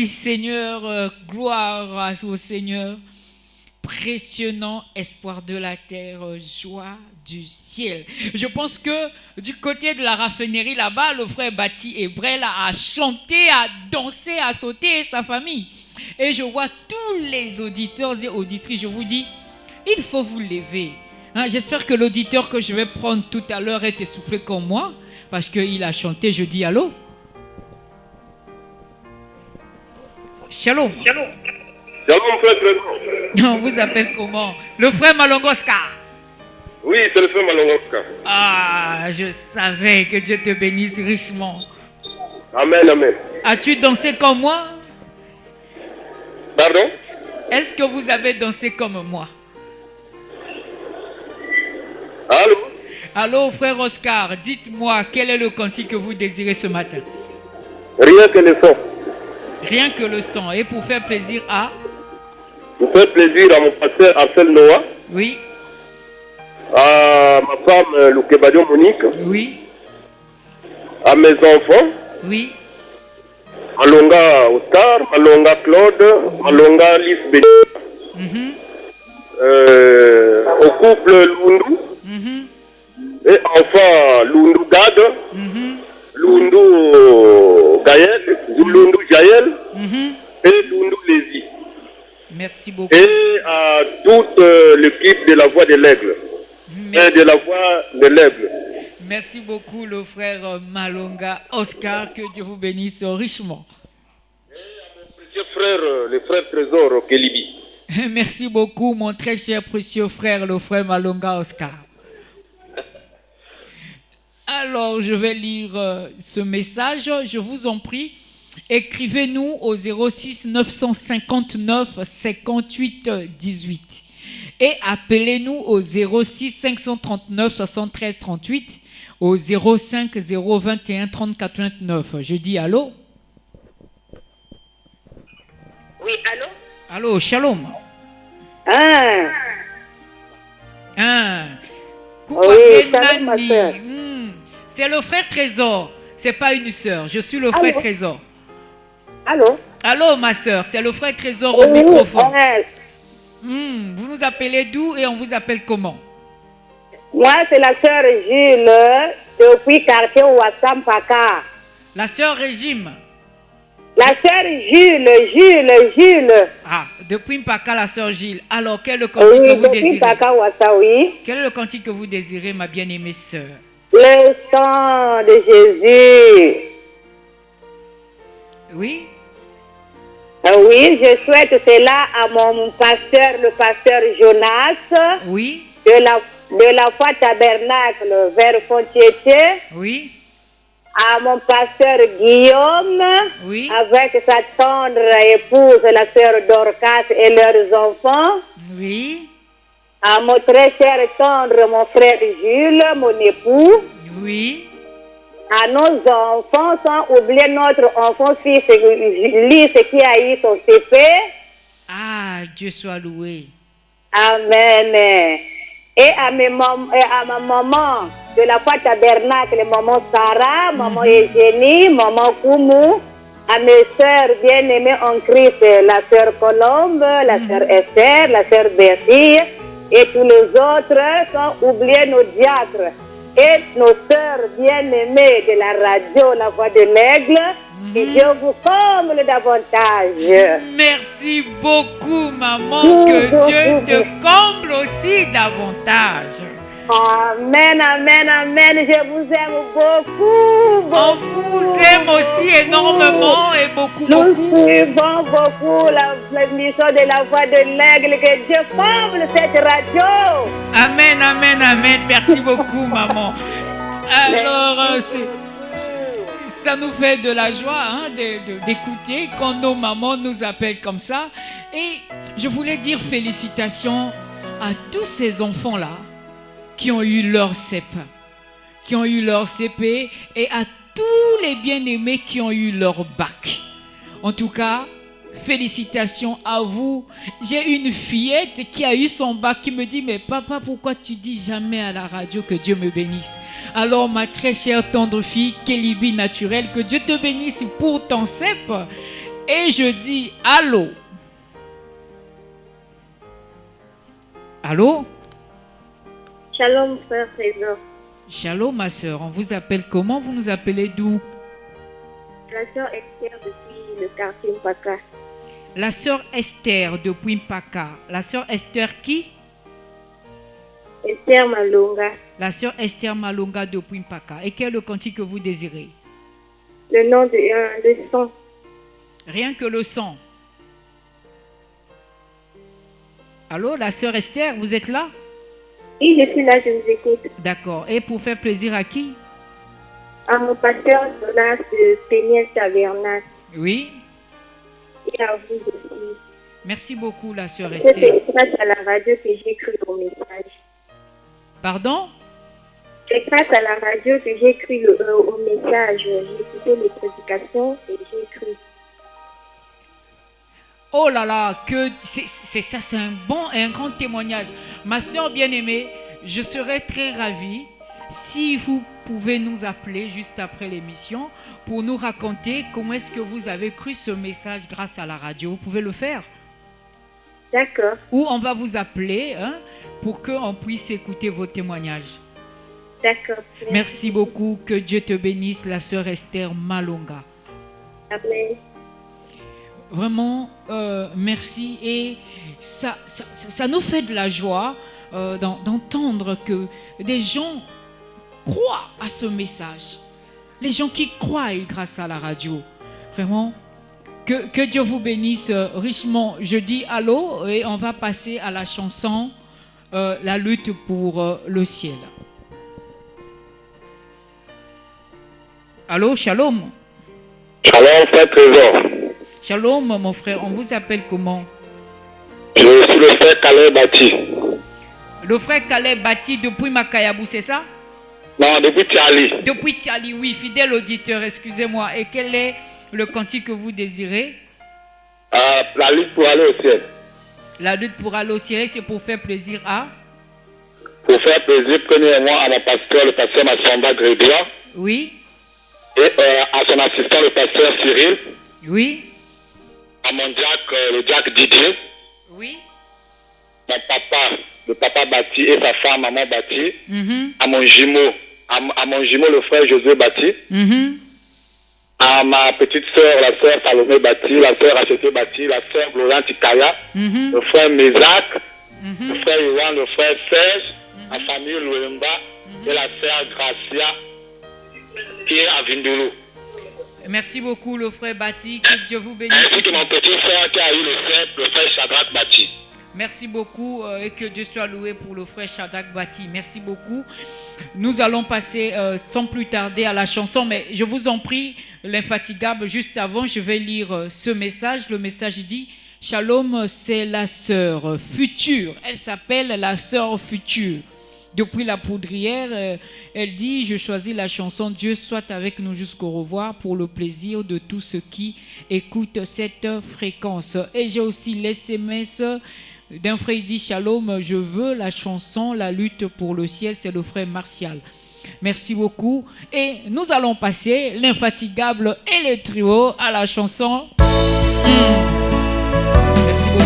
A: Seigneur, gloire au Seigneur. Précieux nom, espoir de la terre, joie du ciel. Je pense que du côté de la raffinerie là-bas, le frère Bati Ebrel a chanté, a dansé, a sauté, sa famille. Et je vois tous les auditeurs et auditrices, je vous dis, il faut vous lever. Hein, j'espère que l'auditeur que je vais prendre tout à l'heure est essoufflé comme moi, parce qu'il a chanté, je dis allô. Shalom.
F: Shalom, frère Trésor.
A: On vous appelle comment? Le frère Malongoska.
F: Oui, c'est le frère Malonga Oscar.
A: Ah, je savais que Dieu te bénisse richement.
F: Amen, amen.
A: As-tu dansé comme moi?
F: Pardon?
A: Est-ce que vous avez dansé comme moi?
F: Allô?
A: Allô, frère Oscar, dites-moi, quel est le cantique que vous désirez ce matin?
F: Rien que le son.
A: Rien que le son. Et pour faire plaisir à...
F: Pour faire plaisir à mon pasteur Arcel Noah.
A: Oui.
F: À ma femme Loukebadio Monique.
A: Oui.
F: À mes enfants.
A: Oui.
F: Malonga Oscar, Malonga Claude, Malonga Lys Béni. Au couple Lundu. Et enfin Lundu Gad. Lundu Gaël. Lundu Jaël. Et Lundu Lézy.
A: Merci beaucoup.
F: Et à toute l'équipe de la Voix de l'Aigle. Et de la Voix de l'Aigle.
A: Merci beaucoup, le frère Malonga Oscar. Que Dieu vous bénisse richement.
F: Et à mon précieux frère, le frère Trésor Kelibi.
A: Merci beaucoup, mon très cher précieux frère, le frère Malonga Oscar. Alors, je vais lire ce message. Je vous en prie, écrivez-nous au 06 959 58 18 et appelez-nous au 06 539 73 38 au 05 021 34 29. Je dis allô?
B: Oui, allô?
A: Allô, shalom.
B: Oui, salut ma soeur.
A: C'est le frère Trésor. C'est pas une sœur. Je suis le frère Trésor.
B: Allô?
A: Allô, ma soeur. C'est le frère Trésor au microphone. Vous nous appelez d'où et on vous appelle comment?
B: Moi, c'est la sœur Gilles depuis quartier Ouassam Paka.
A: La sœur Régime.
B: La sœur Gilles.
A: Ah, depuis Mpaka, la sœur Gilles. Alors, quel est le cantique que vous désirez?
B: Mpaka, oui.
A: Quel est le cantique que vous désirez, ma bien-aimée sœur?
B: Le sang de Jésus.
A: Oui?
B: Oui, je souhaite cela à mon pasteur, le pasteur Jonas.
A: Oui.
B: De la foi tabernacle vers Fontiété.
A: Oui.
B: À mon pasteur Guillaume.
A: Oui.
B: Avec sa tendre épouse, la sœur Dorcas et leurs enfants.
A: Oui.
B: À mon très cher tendre, mon frère Jules, mon époux.
A: Oui.
B: À nos enfants, sans oublier notre enfant fils Lys qui a eu son CP.
A: Ah, Dieu soit loué.
B: Amen. Et à ma maman de la foi tabernacle, maman Sarah, maman Eugénie, maman Koumou, à mes sœurs bien-aimées en Christ, la sœur Colombe, la sœur Esther, la sœur Bertie, et tous les autres, sans oublier nos diacres et nos sœurs bien-aimées de la radio, la voix de l'aigle. Que Dieu vous comble davantage.
A: Merci beaucoup, maman. Que Dieu te comble aussi davantage.
B: Amen, amen, amen. Je vous aime beaucoup.
A: On vous aime aussi énormément et beaucoup.
B: Nous suivons beaucoup l'émission de la voix de l'aigle. Que Dieu comble cette radio.
A: Amen, amen, amen. Merci beaucoup, maman. Alors, ça nous fait de la joie d'écouter quand nos mamans nous appellent comme ça. Et je voulais dire félicitations à tous ces enfants-là qui ont eu leur CP, et à tous les bien-aimés qui ont eu leur bac. En tout cas, félicitations à vous. J'ai une fillette qui a eu son bac qui me dit: mais papa, pourquoi tu dis jamais à la radio que Dieu me bénisse? Alors ma très chère tendre fille, Kelibi naturelle, que Dieu te bénisse pour ton CEP. Et je dis allô. Allô?
G: Shalom, frère Trésor.
A: Shalom, ma soeur. On vous appelle comment? Vous nous appelez d'où?
G: La sœur Esther depuis le quartier Mpaka.
A: La sœur Esther depuis Mpaka. La sœur Esther qui?
G: Esther Malonga.
A: La sœur Esther Malonga depuis Mpaka. Et quel est le cantique que vous désirez?
G: Le nom de son.
A: Rien que le son. Allô, la sœur Esther, vous êtes là?
G: Oui, je suis là, je vous écoute.
A: D'accord. Et pour faire plaisir à qui?
G: À mon pasteur Jonas de Péniel Tavernas.
A: Oui.
G: Et à vous aussi.
A: Merci beaucoup, la sœur
G: C'est
A: Esther.
G: grâce à la radio que j'ai cru au message.
A: Pardon?
G: C'est grâce à la radio que j'ai cru au message. J'ai écouté les prédications et j'ai cru.
A: Oh là là, que c'est ça, c'est un bon et un grand témoignage. Ma soeur bien-aimée, je serais très ravie si vous pouvez nous appeler juste après l'émission pour nous raconter comment est-ce que vous avez cru ce message grâce à la radio. Vous pouvez le faire?
G: D'accord.
A: Ou on va vous appeler pour qu'on puisse écouter vos témoignages.
G: D'accord.
A: Merci beaucoup. Que Dieu te bénisse, la sœur Esther Malonga.
G: Amen.
A: Vraiment, merci. Et ça nous fait de la joie d'entendre que des gens croient à ce message. Les gens qui croient grâce à la radio. Vraiment, que Dieu vous bénisse richement. Je dis allô et on va passer à la chanson La lutte pour le ciel. Allô, shalom.
F: Shalom, frère Trésor.
A: Shalom, mon frère. On vous appelle comment?
F: Je suis le frère Calais Bati.
A: Le frère Calais Bati depuis Makayabou, c'est ça?
F: Non, depuis Tchali.
A: Depuis Tchali, oui, fidèle auditeur, excusez-moi. Et quel est le cantique que vous désirez?
F: La lutte pour aller au ciel.
A: La lutte pour aller au ciel, c'est pour faire plaisir à?
F: Pour faire plaisir, premièrement, à mon pasteur, le pasteur Massamba Grégoire.
A: Oui.
F: Et à son assistant, le pasteur Cyril.
A: Oui.
F: À mon diacre, le diacre Didier.
A: Oui.
F: Mon papa, le papa Bati et sa femme, maman Bati.
A: Mm-hmm.
F: À mon jumeau, le frère José Bati.
A: Mm-hmm.
F: À ma petite sœur, la sœur Salomé Bati, la sœur Acheté Bati, la sœur Gloria Tikaya,
A: Mm-hmm.
F: le frère Mézac,
A: Mm-hmm.
F: le frère Yohan, le frère Serge, la famille Louemba et la sœur Gracia qui est à Vindolo.
A: Merci beaucoup, le frère Bati. Que Dieu vous bénisse.
F: Ainsi que mon petit frère qui a eu le frère Shadrach Bati.
A: Merci beaucoup et que Dieu soit loué pour le frère Shadrach Bati. Merci beaucoup. Nous allons passer sans plus tarder à la chanson, mais je vous en prie, l'infatigable, juste avant, je vais lire ce message. Le message dit « Shalom, c'est la sœur future ». Elle s'appelle la sœur future. Depuis la poudrière, elle dit « Je choisis la chanson « Dieu soit avec nous jusqu'au revoir » pour le plaisir de tous ceux qui écoutent cette fréquence. Et j'ai aussi les SMS d'un frère, il dit « Shalom, je veux la chanson « La lutte pour le ciel », c'est le frère Martial. Merci beaucoup. Et nous allons passer l'infatigable et le trio à la chanson. Merci beaucoup.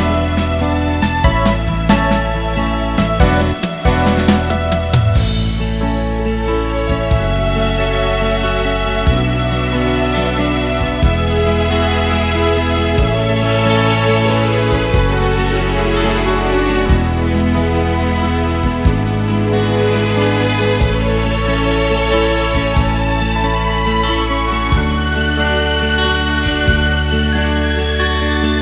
E: Shalom,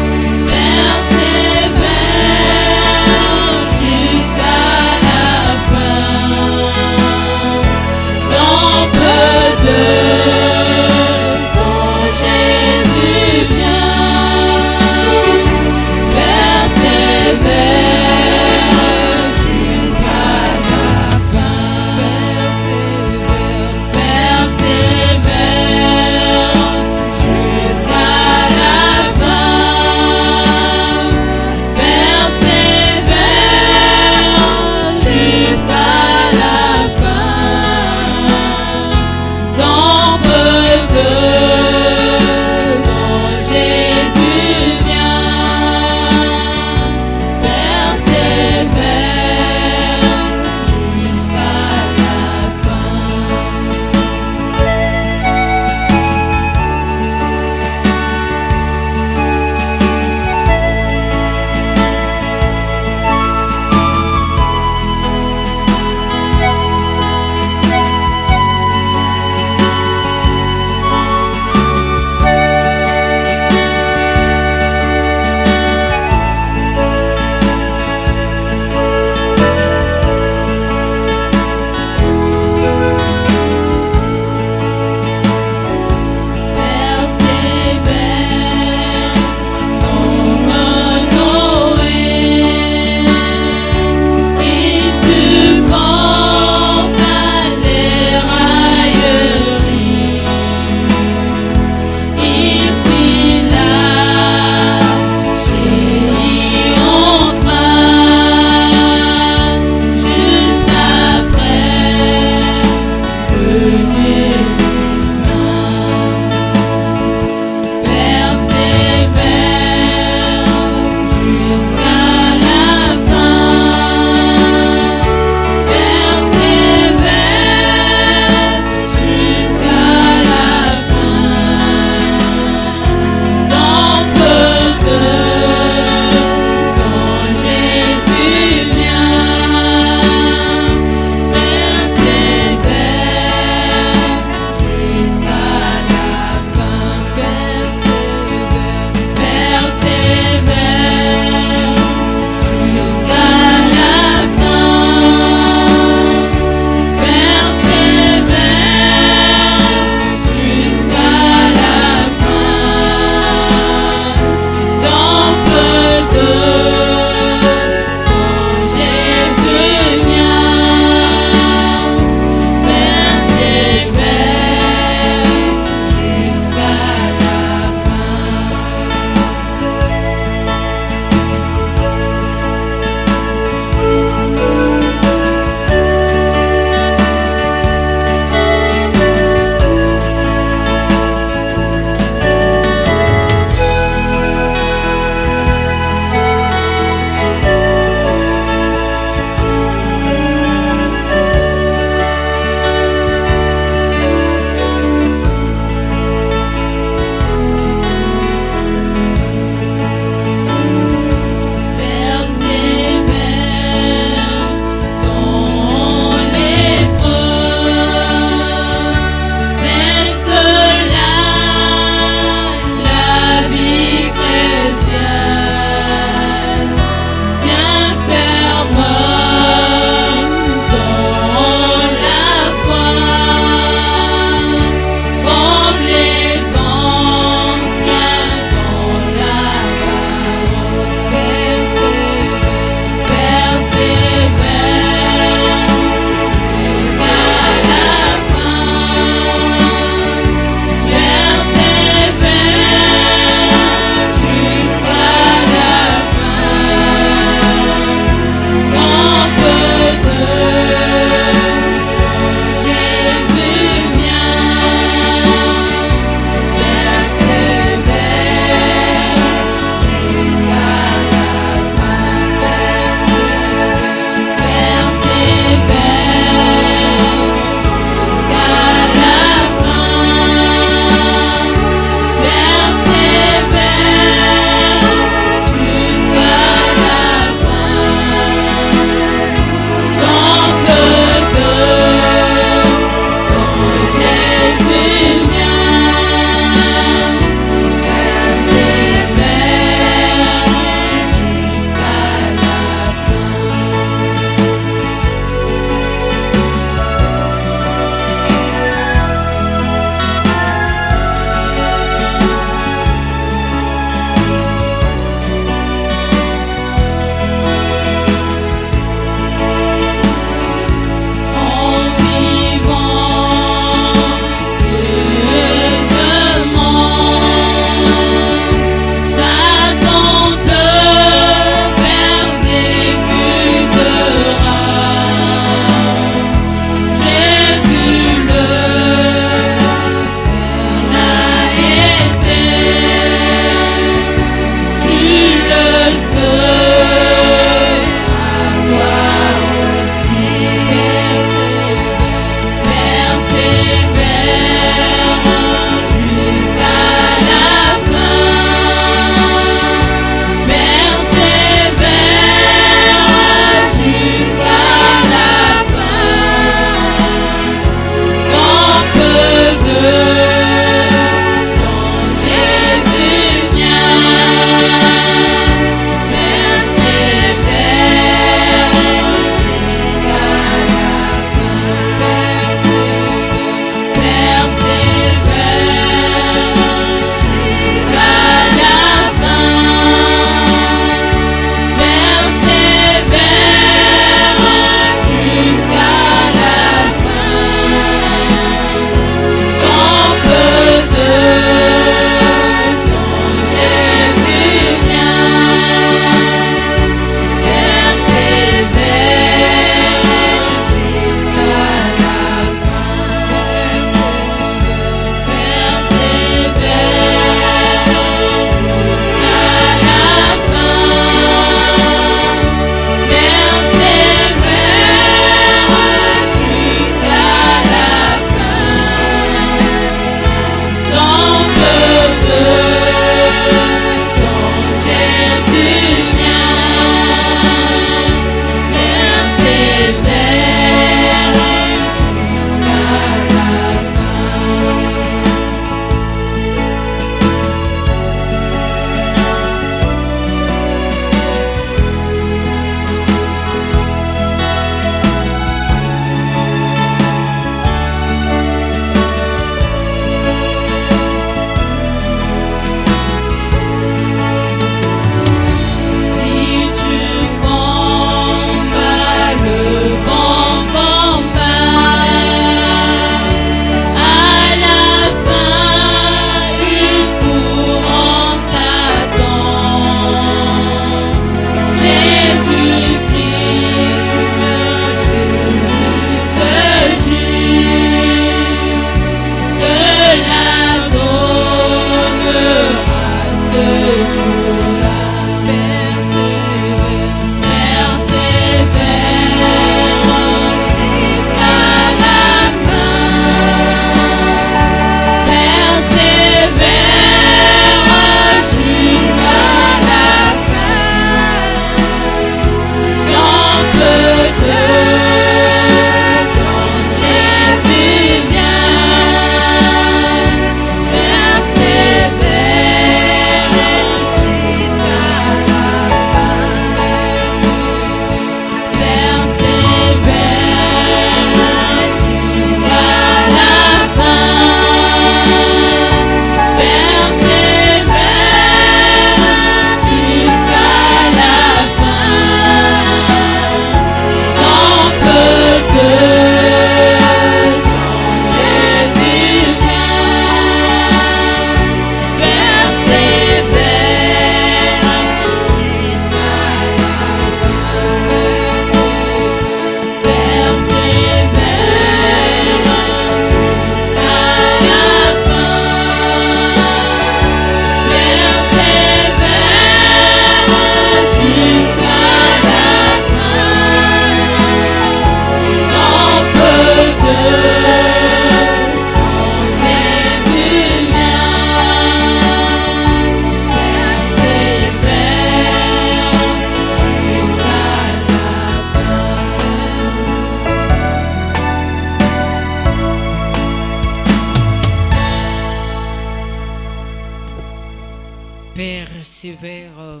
A: persévère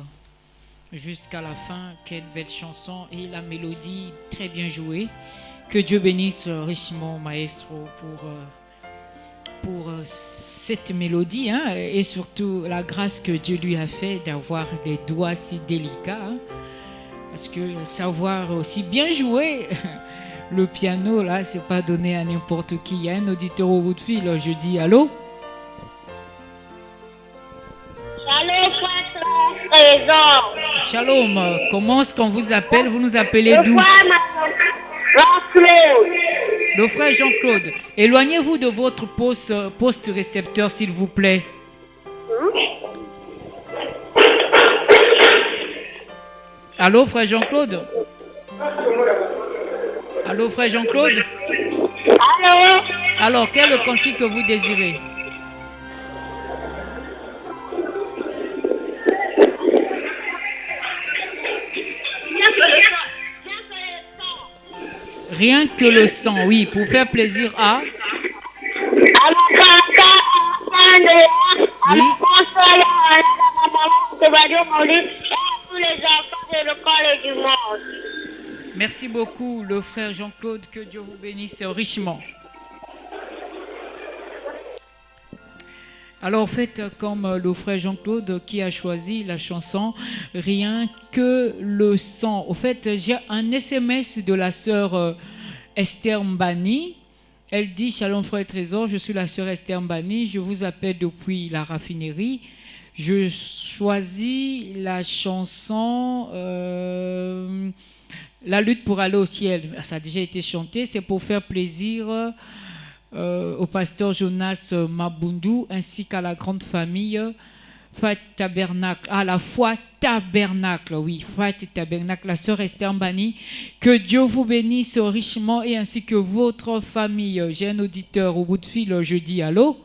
A: jusqu'à la fin. Quelle belle chanson et la mélodie très bien jouée. Que Dieu bénisse richement Maestro pour cette mélodie hein, et surtout la grâce que Dieu lui a fait d'avoir des doigts si délicats. Hein, parce que savoir aussi bien jouer le piano, là, c'est pas donné à n'importe qui. Il y a un auditeur au bout de fil, je dis allô?
G: Shalom, frère.
A: Shalom, comment est-ce qu'on vous appelle? Vous nous appelez d'où?
G: Jean-Claude.
A: Le frère Jean-Claude, éloignez-vous de votre poste récepteur, s'il vous plaît. Allô, frère Jean-Claude? Allô, frère Jean-Claude?
G: Allô?
A: Alors, quel est le cantique que vous désirez? Rien que le sang, oui, pour faire plaisir à... Oui. Merci beaucoup, le frère Jean-Claude, que Dieu vous bénisse richement. Alors, en fait, comme le frère Jean-Claude qui a choisi la chanson « Rien que le sang ». En fait, j'ai un SMS de la sœur Esther Mbani. Elle dit « Shalom frère Trésor, je suis la sœur Esther Mbani, je vous appelle depuis la raffinerie. Je choisis la chanson La lutte pour aller au ciel ». Ça a déjà été chanté, c'est pour faire plaisir au pasteur Jonas Mabundu ainsi qu'à la grande famille Fat Tabernacle, à la foi Tabernacle, oui, Fat Tabernacle, la sœur Esther Mbani. Que Dieu vous bénisse richement et ainsi que votre famille. J'ai un auditeur au bout de fil, je dis allô?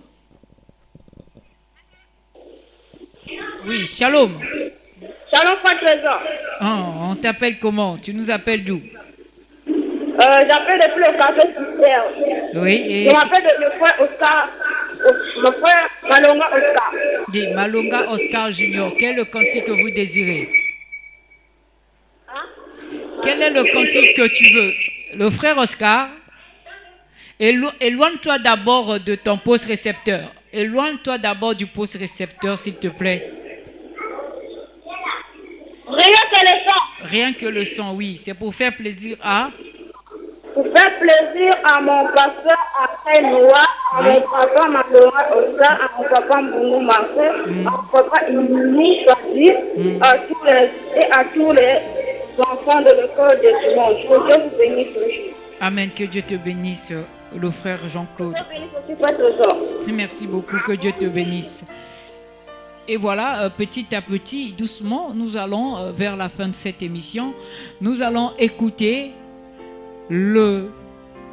A: Oui, shalom.
H: Shalom, frère Trésor.
A: Oh, on t'appelle comment? Tu nous appelles d'où?
H: J'appelle depuis le quartier Cistère.
A: Oui, et...
H: Je m'appelle le frère Oscar, mon frère Malonga Oscar.
A: Dis, Malonga Oscar Junior, quel est le cantique que vous désirez?
H: Hein?
A: Quel est le cantique que tu veux? Le frère Oscar, éloigne-toi d'abord de ton poste récepteur. Éloigne-toi d'abord du poste récepteur, s'il te plaît.
H: Rien que le sang.
A: Rien que le son, oui. C'est pour faire plaisir à...
H: Pour faire plaisir à mon pasteur Après Noir, à mon papa Malonga Oscar, à mon papa Mbungu Marcel, à mon papa Imini Choisi, et à tous les enfants de l'école de dimanche. Que Dieu vous bénisse aujourd'hui.
A: Amen, que Dieu te bénisse, le frère Jean-Claude.
H: Que Dieu bénisse aussi, frère Trésor.
A: Merci beaucoup, que Dieu te bénisse. Et voilà, petit à petit, doucement, nous allons vers la fin de cette émission. Nous allons écouter le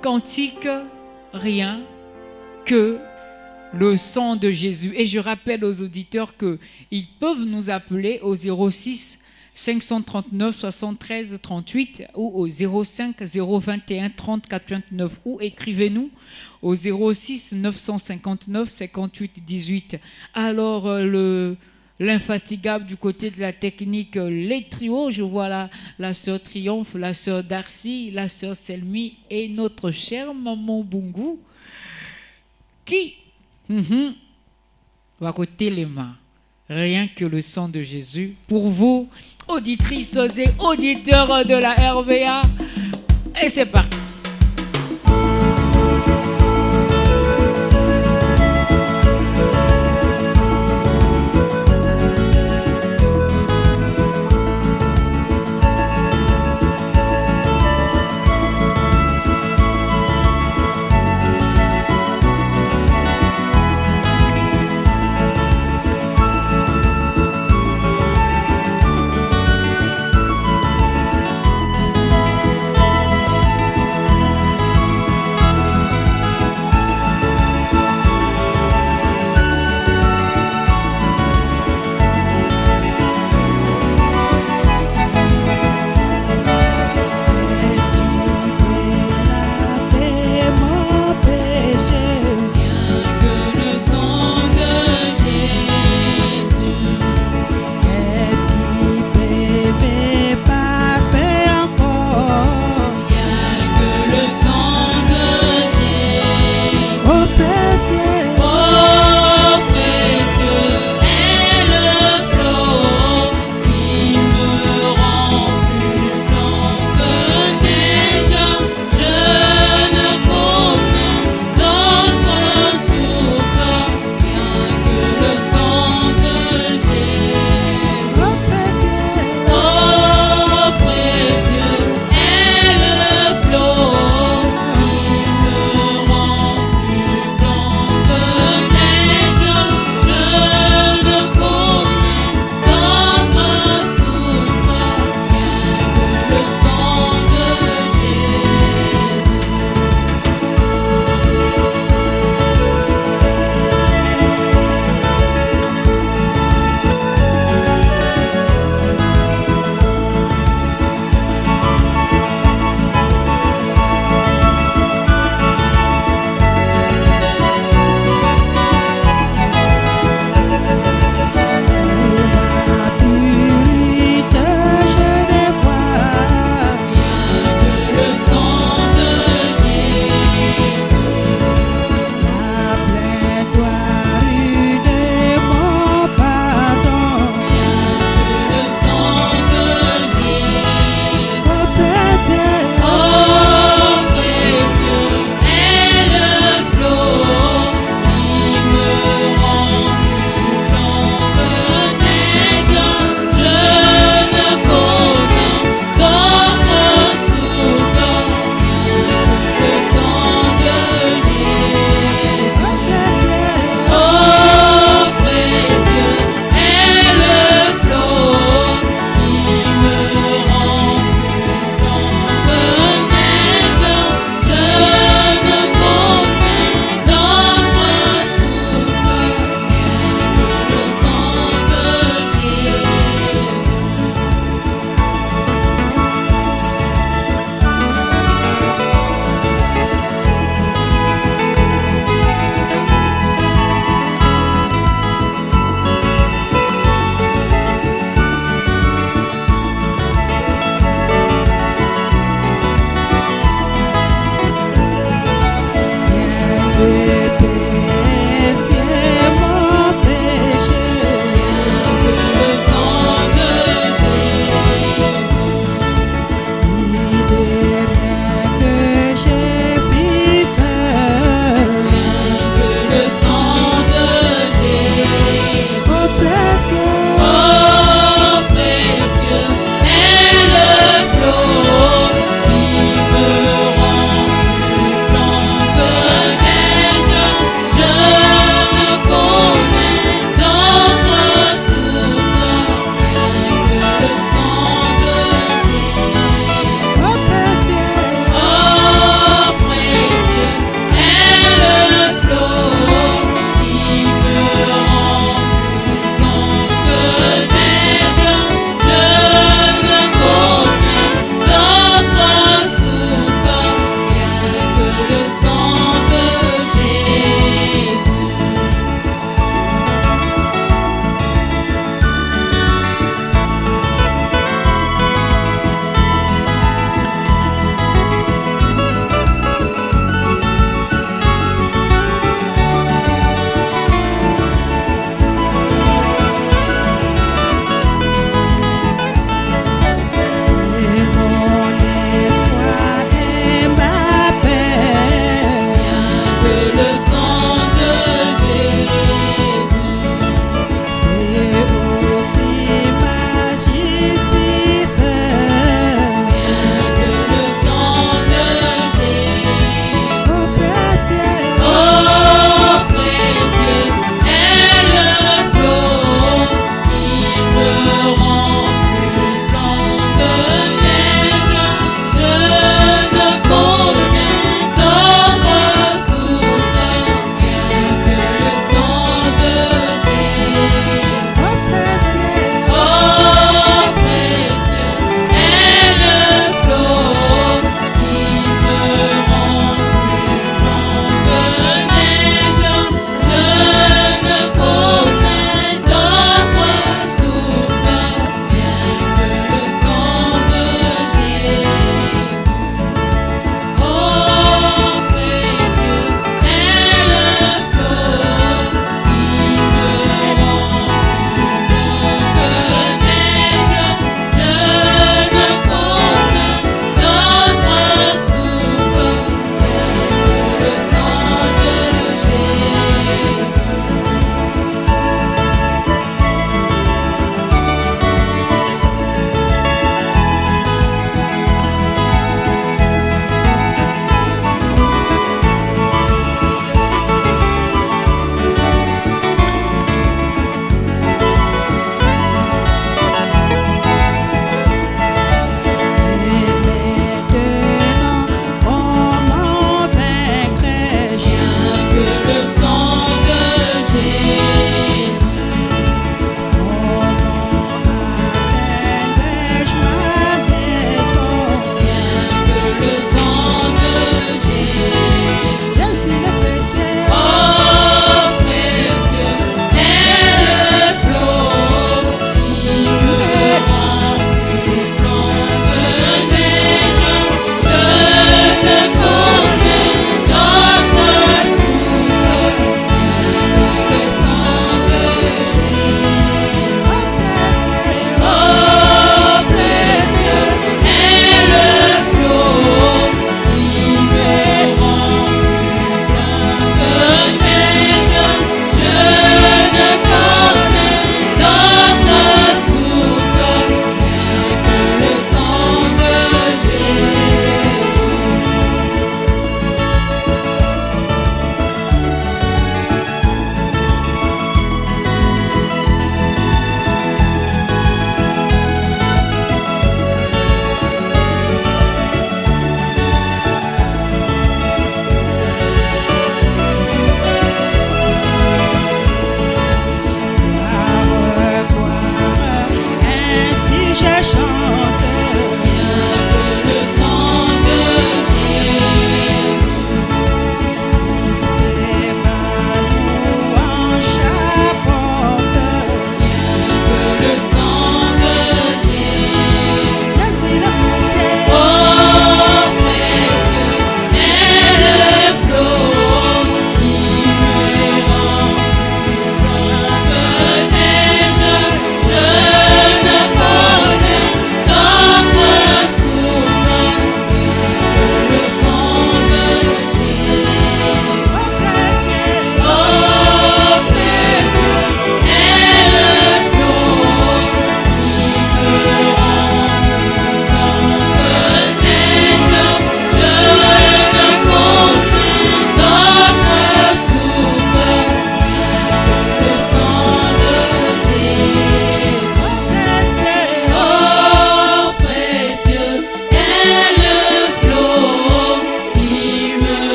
A: cantique Rien que le sang de Jésus. Et je rappelle aux auditeurs qu'ils peuvent nous appeler au 06 539 73 38 ou au 05 021 30 89 ou écrivez-nous au 06 959 58 18. Alors l'infatigable du côté de la technique, les trios, je vois la sœur Triomphe, la sœur Darcy, la sœur Selmi et notre chère maman Bungu qui va côté les mains. Rien que le sang de Jésus pour vous, auditrices et auditeurs de la RVA. Et c'est parti.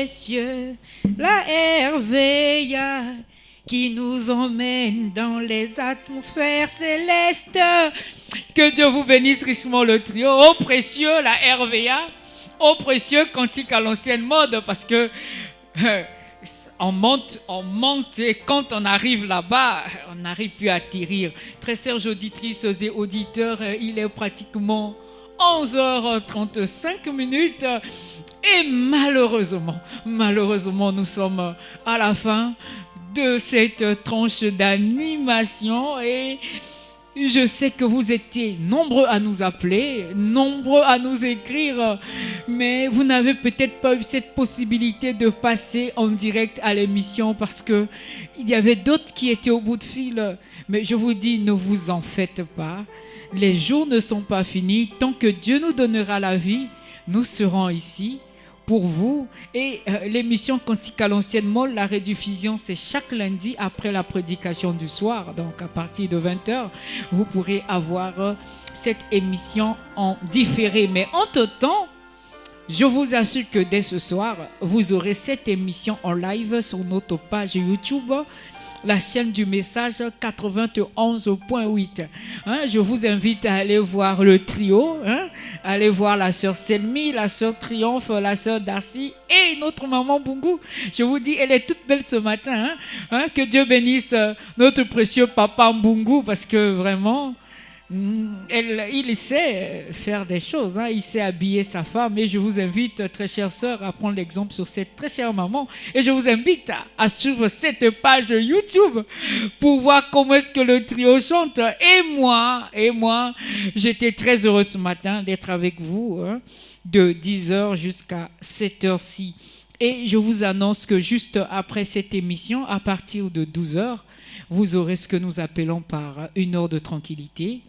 A: précieux, la RVA qui nous emmène dans les atmosphères célestes. Que Dieu vous bénisse richement le trio. Oh précieux, la RVA. Oh précieux, cantique à l'ancienne mode, parce que on monte, et quand on arrive là-bas, on n'arrive plus à atterrir. Très chères auditrices et auditeurs, il est pratiquement 11h35 minutes et malheureusement, nous sommes à la fin de cette tranche d'animation et je sais que vous étiez nombreux à nous appeler, nombreux à nous écrire, mais vous n'avez peut-être pas eu cette possibilité de passer en direct à l'émission parce que il y avait d'autres qui étaient au bout de fil. Mais je vous dis, ne vous en faites pas. Les jours ne sont pas finis. Tant que Dieu nous donnera la vie, nous serons ici pour vous. Et l'émission Cantique à l'ancienne mode, la rediffusion, c'est chaque lundi après la prédication du soir. Donc à partir de 20h, vous pourrez avoir cette émission en différé. Mais entre-temps, je vous assure que dès ce soir, vous aurez cette émission en live sur notre page YouTube, la chaîne du message 91.8. Je vous invite à aller voir le trio, aller voir la sœur Selmi, la sœur Triomphe, la sœur Darcy et notre maman Bungu. Je vous dis, elle est toute belle ce matin. Que Dieu bénisse notre précieux papa Bungu parce que vraiment, il sait faire des choses, il sait habiller sa femme et je vous invite, très chère sœur, à prendre l'exemple sur cette très chère maman et je vous invite à suivre cette page YouTube pour voir comment est-ce que le trio chante et moi, j'étais très heureux ce matin d'être avec vous de 10h jusqu'à 7h-ci et je vous annonce que juste après cette émission, à partir de 12h, vous aurez ce que nous appelons par une heure de tranquillité,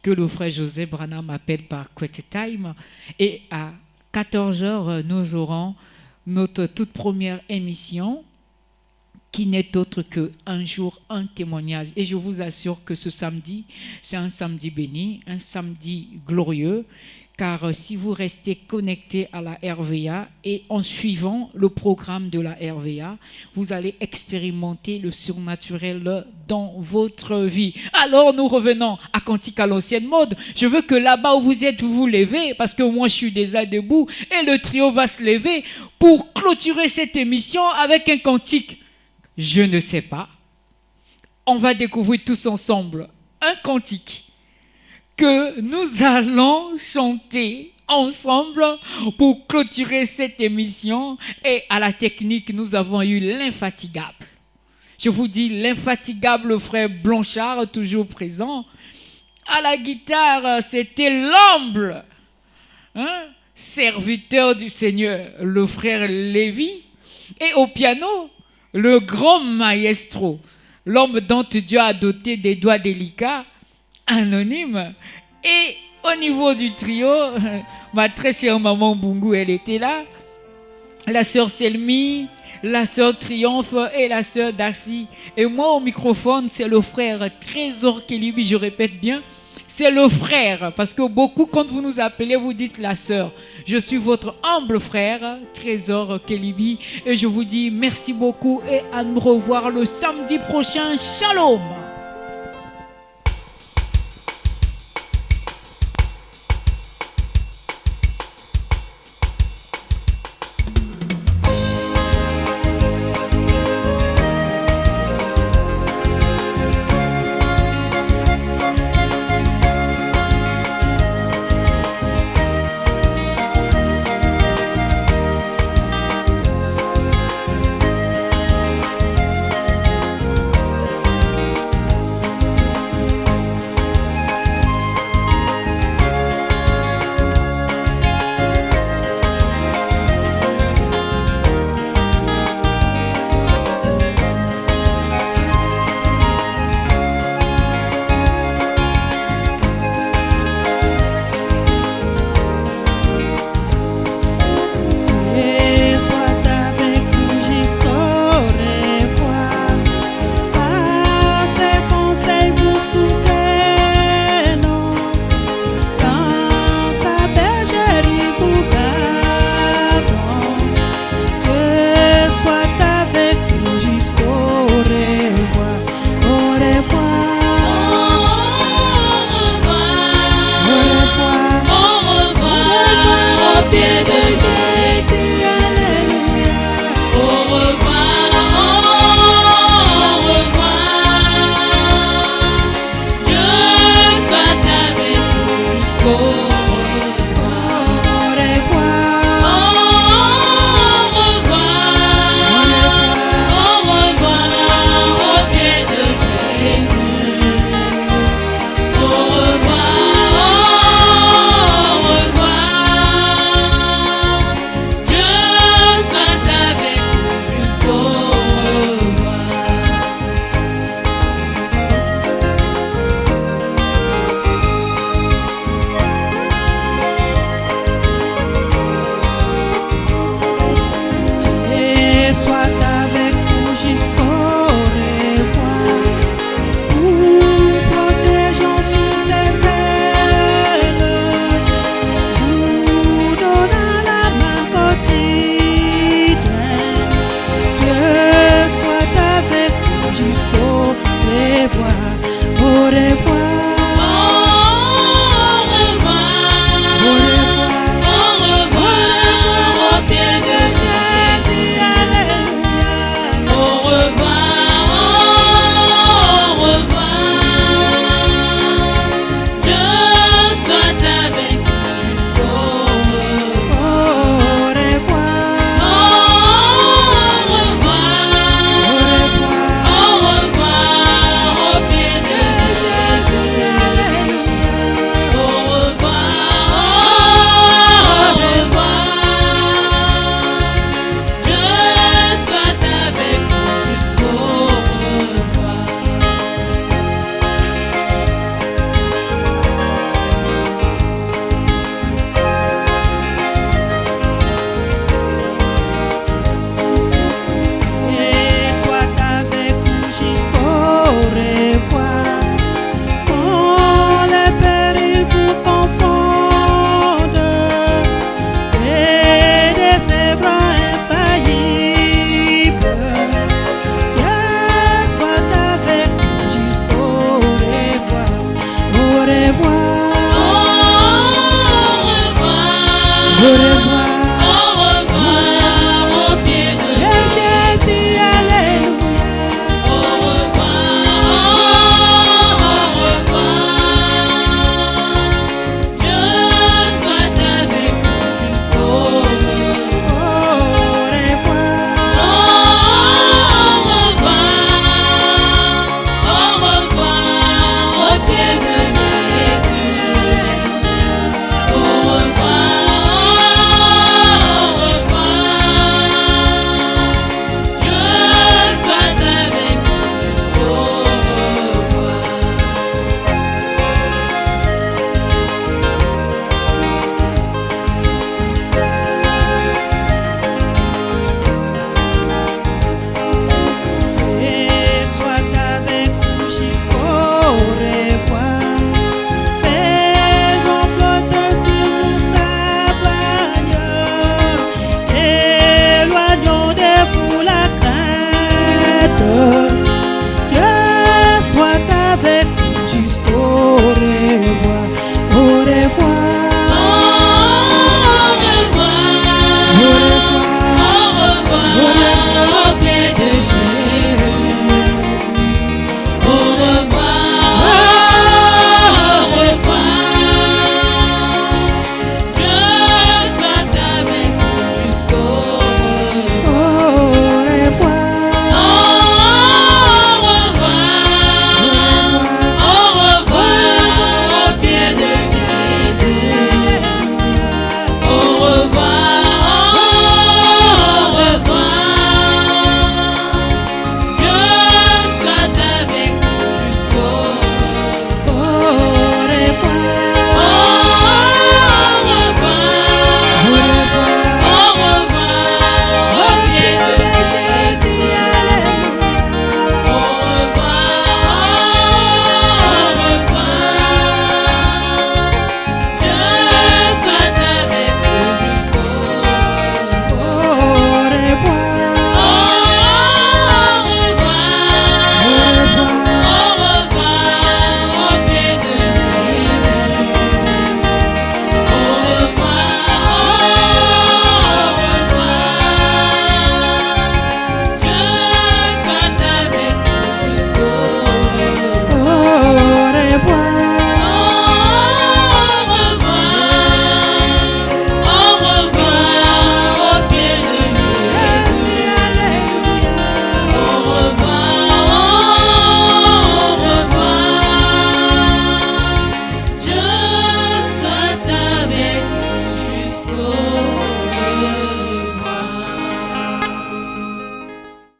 A: que le frère José Branham appelle par Quiet Time. Et à 14h, nous aurons notre toute première émission qui n'est autre qu'un jour, un témoignage. Et je vous assure que ce samedi, c'est un samedi béni, un samedi glorieux, car si vous restez connecté à la RVA et en suivant le programme de la RVA, vous allez expérimenter le surnaturel dans votre vie. Alors nous revenons à Cantique à l'ancienne mode. Je veux que là-bas où vous êtes, vous vous levez, parce que moi je suis déjà debout et le trio va se lever pour clôturer cette émission avec un cantique. Je ne sais pas. On va découvrir tous ensemble un cantique que nous allons chanter ensemble pour clôturer cette émission. Et à la technique, nous avons eu l'infatigable. Je vous dis l'infatigable frère Blanchard, toujours présent. À la guitare, c'était l'humble serviteur du Seigneur, le frère Lévi. Et au piano, le grand maestro, l'homme dont Dieu a doté des doigts délicats, anonyme. Et au niveau du trio, ma très chère maman Bungu, elle était là, la sœur Selmi, la sœur Triomphe et la sœur Darcy. Et moi au microphone, c'est le frère Trésor Kelibi, je répète bien, c'est le frère, parce que beaucoup, quand vous nous appelez, vous dites la sœur. Je suis votre humble frère, Trésor Kelibi, et je vous dis merci beaucoup et à nous revoir le samedi prochain. Shalom.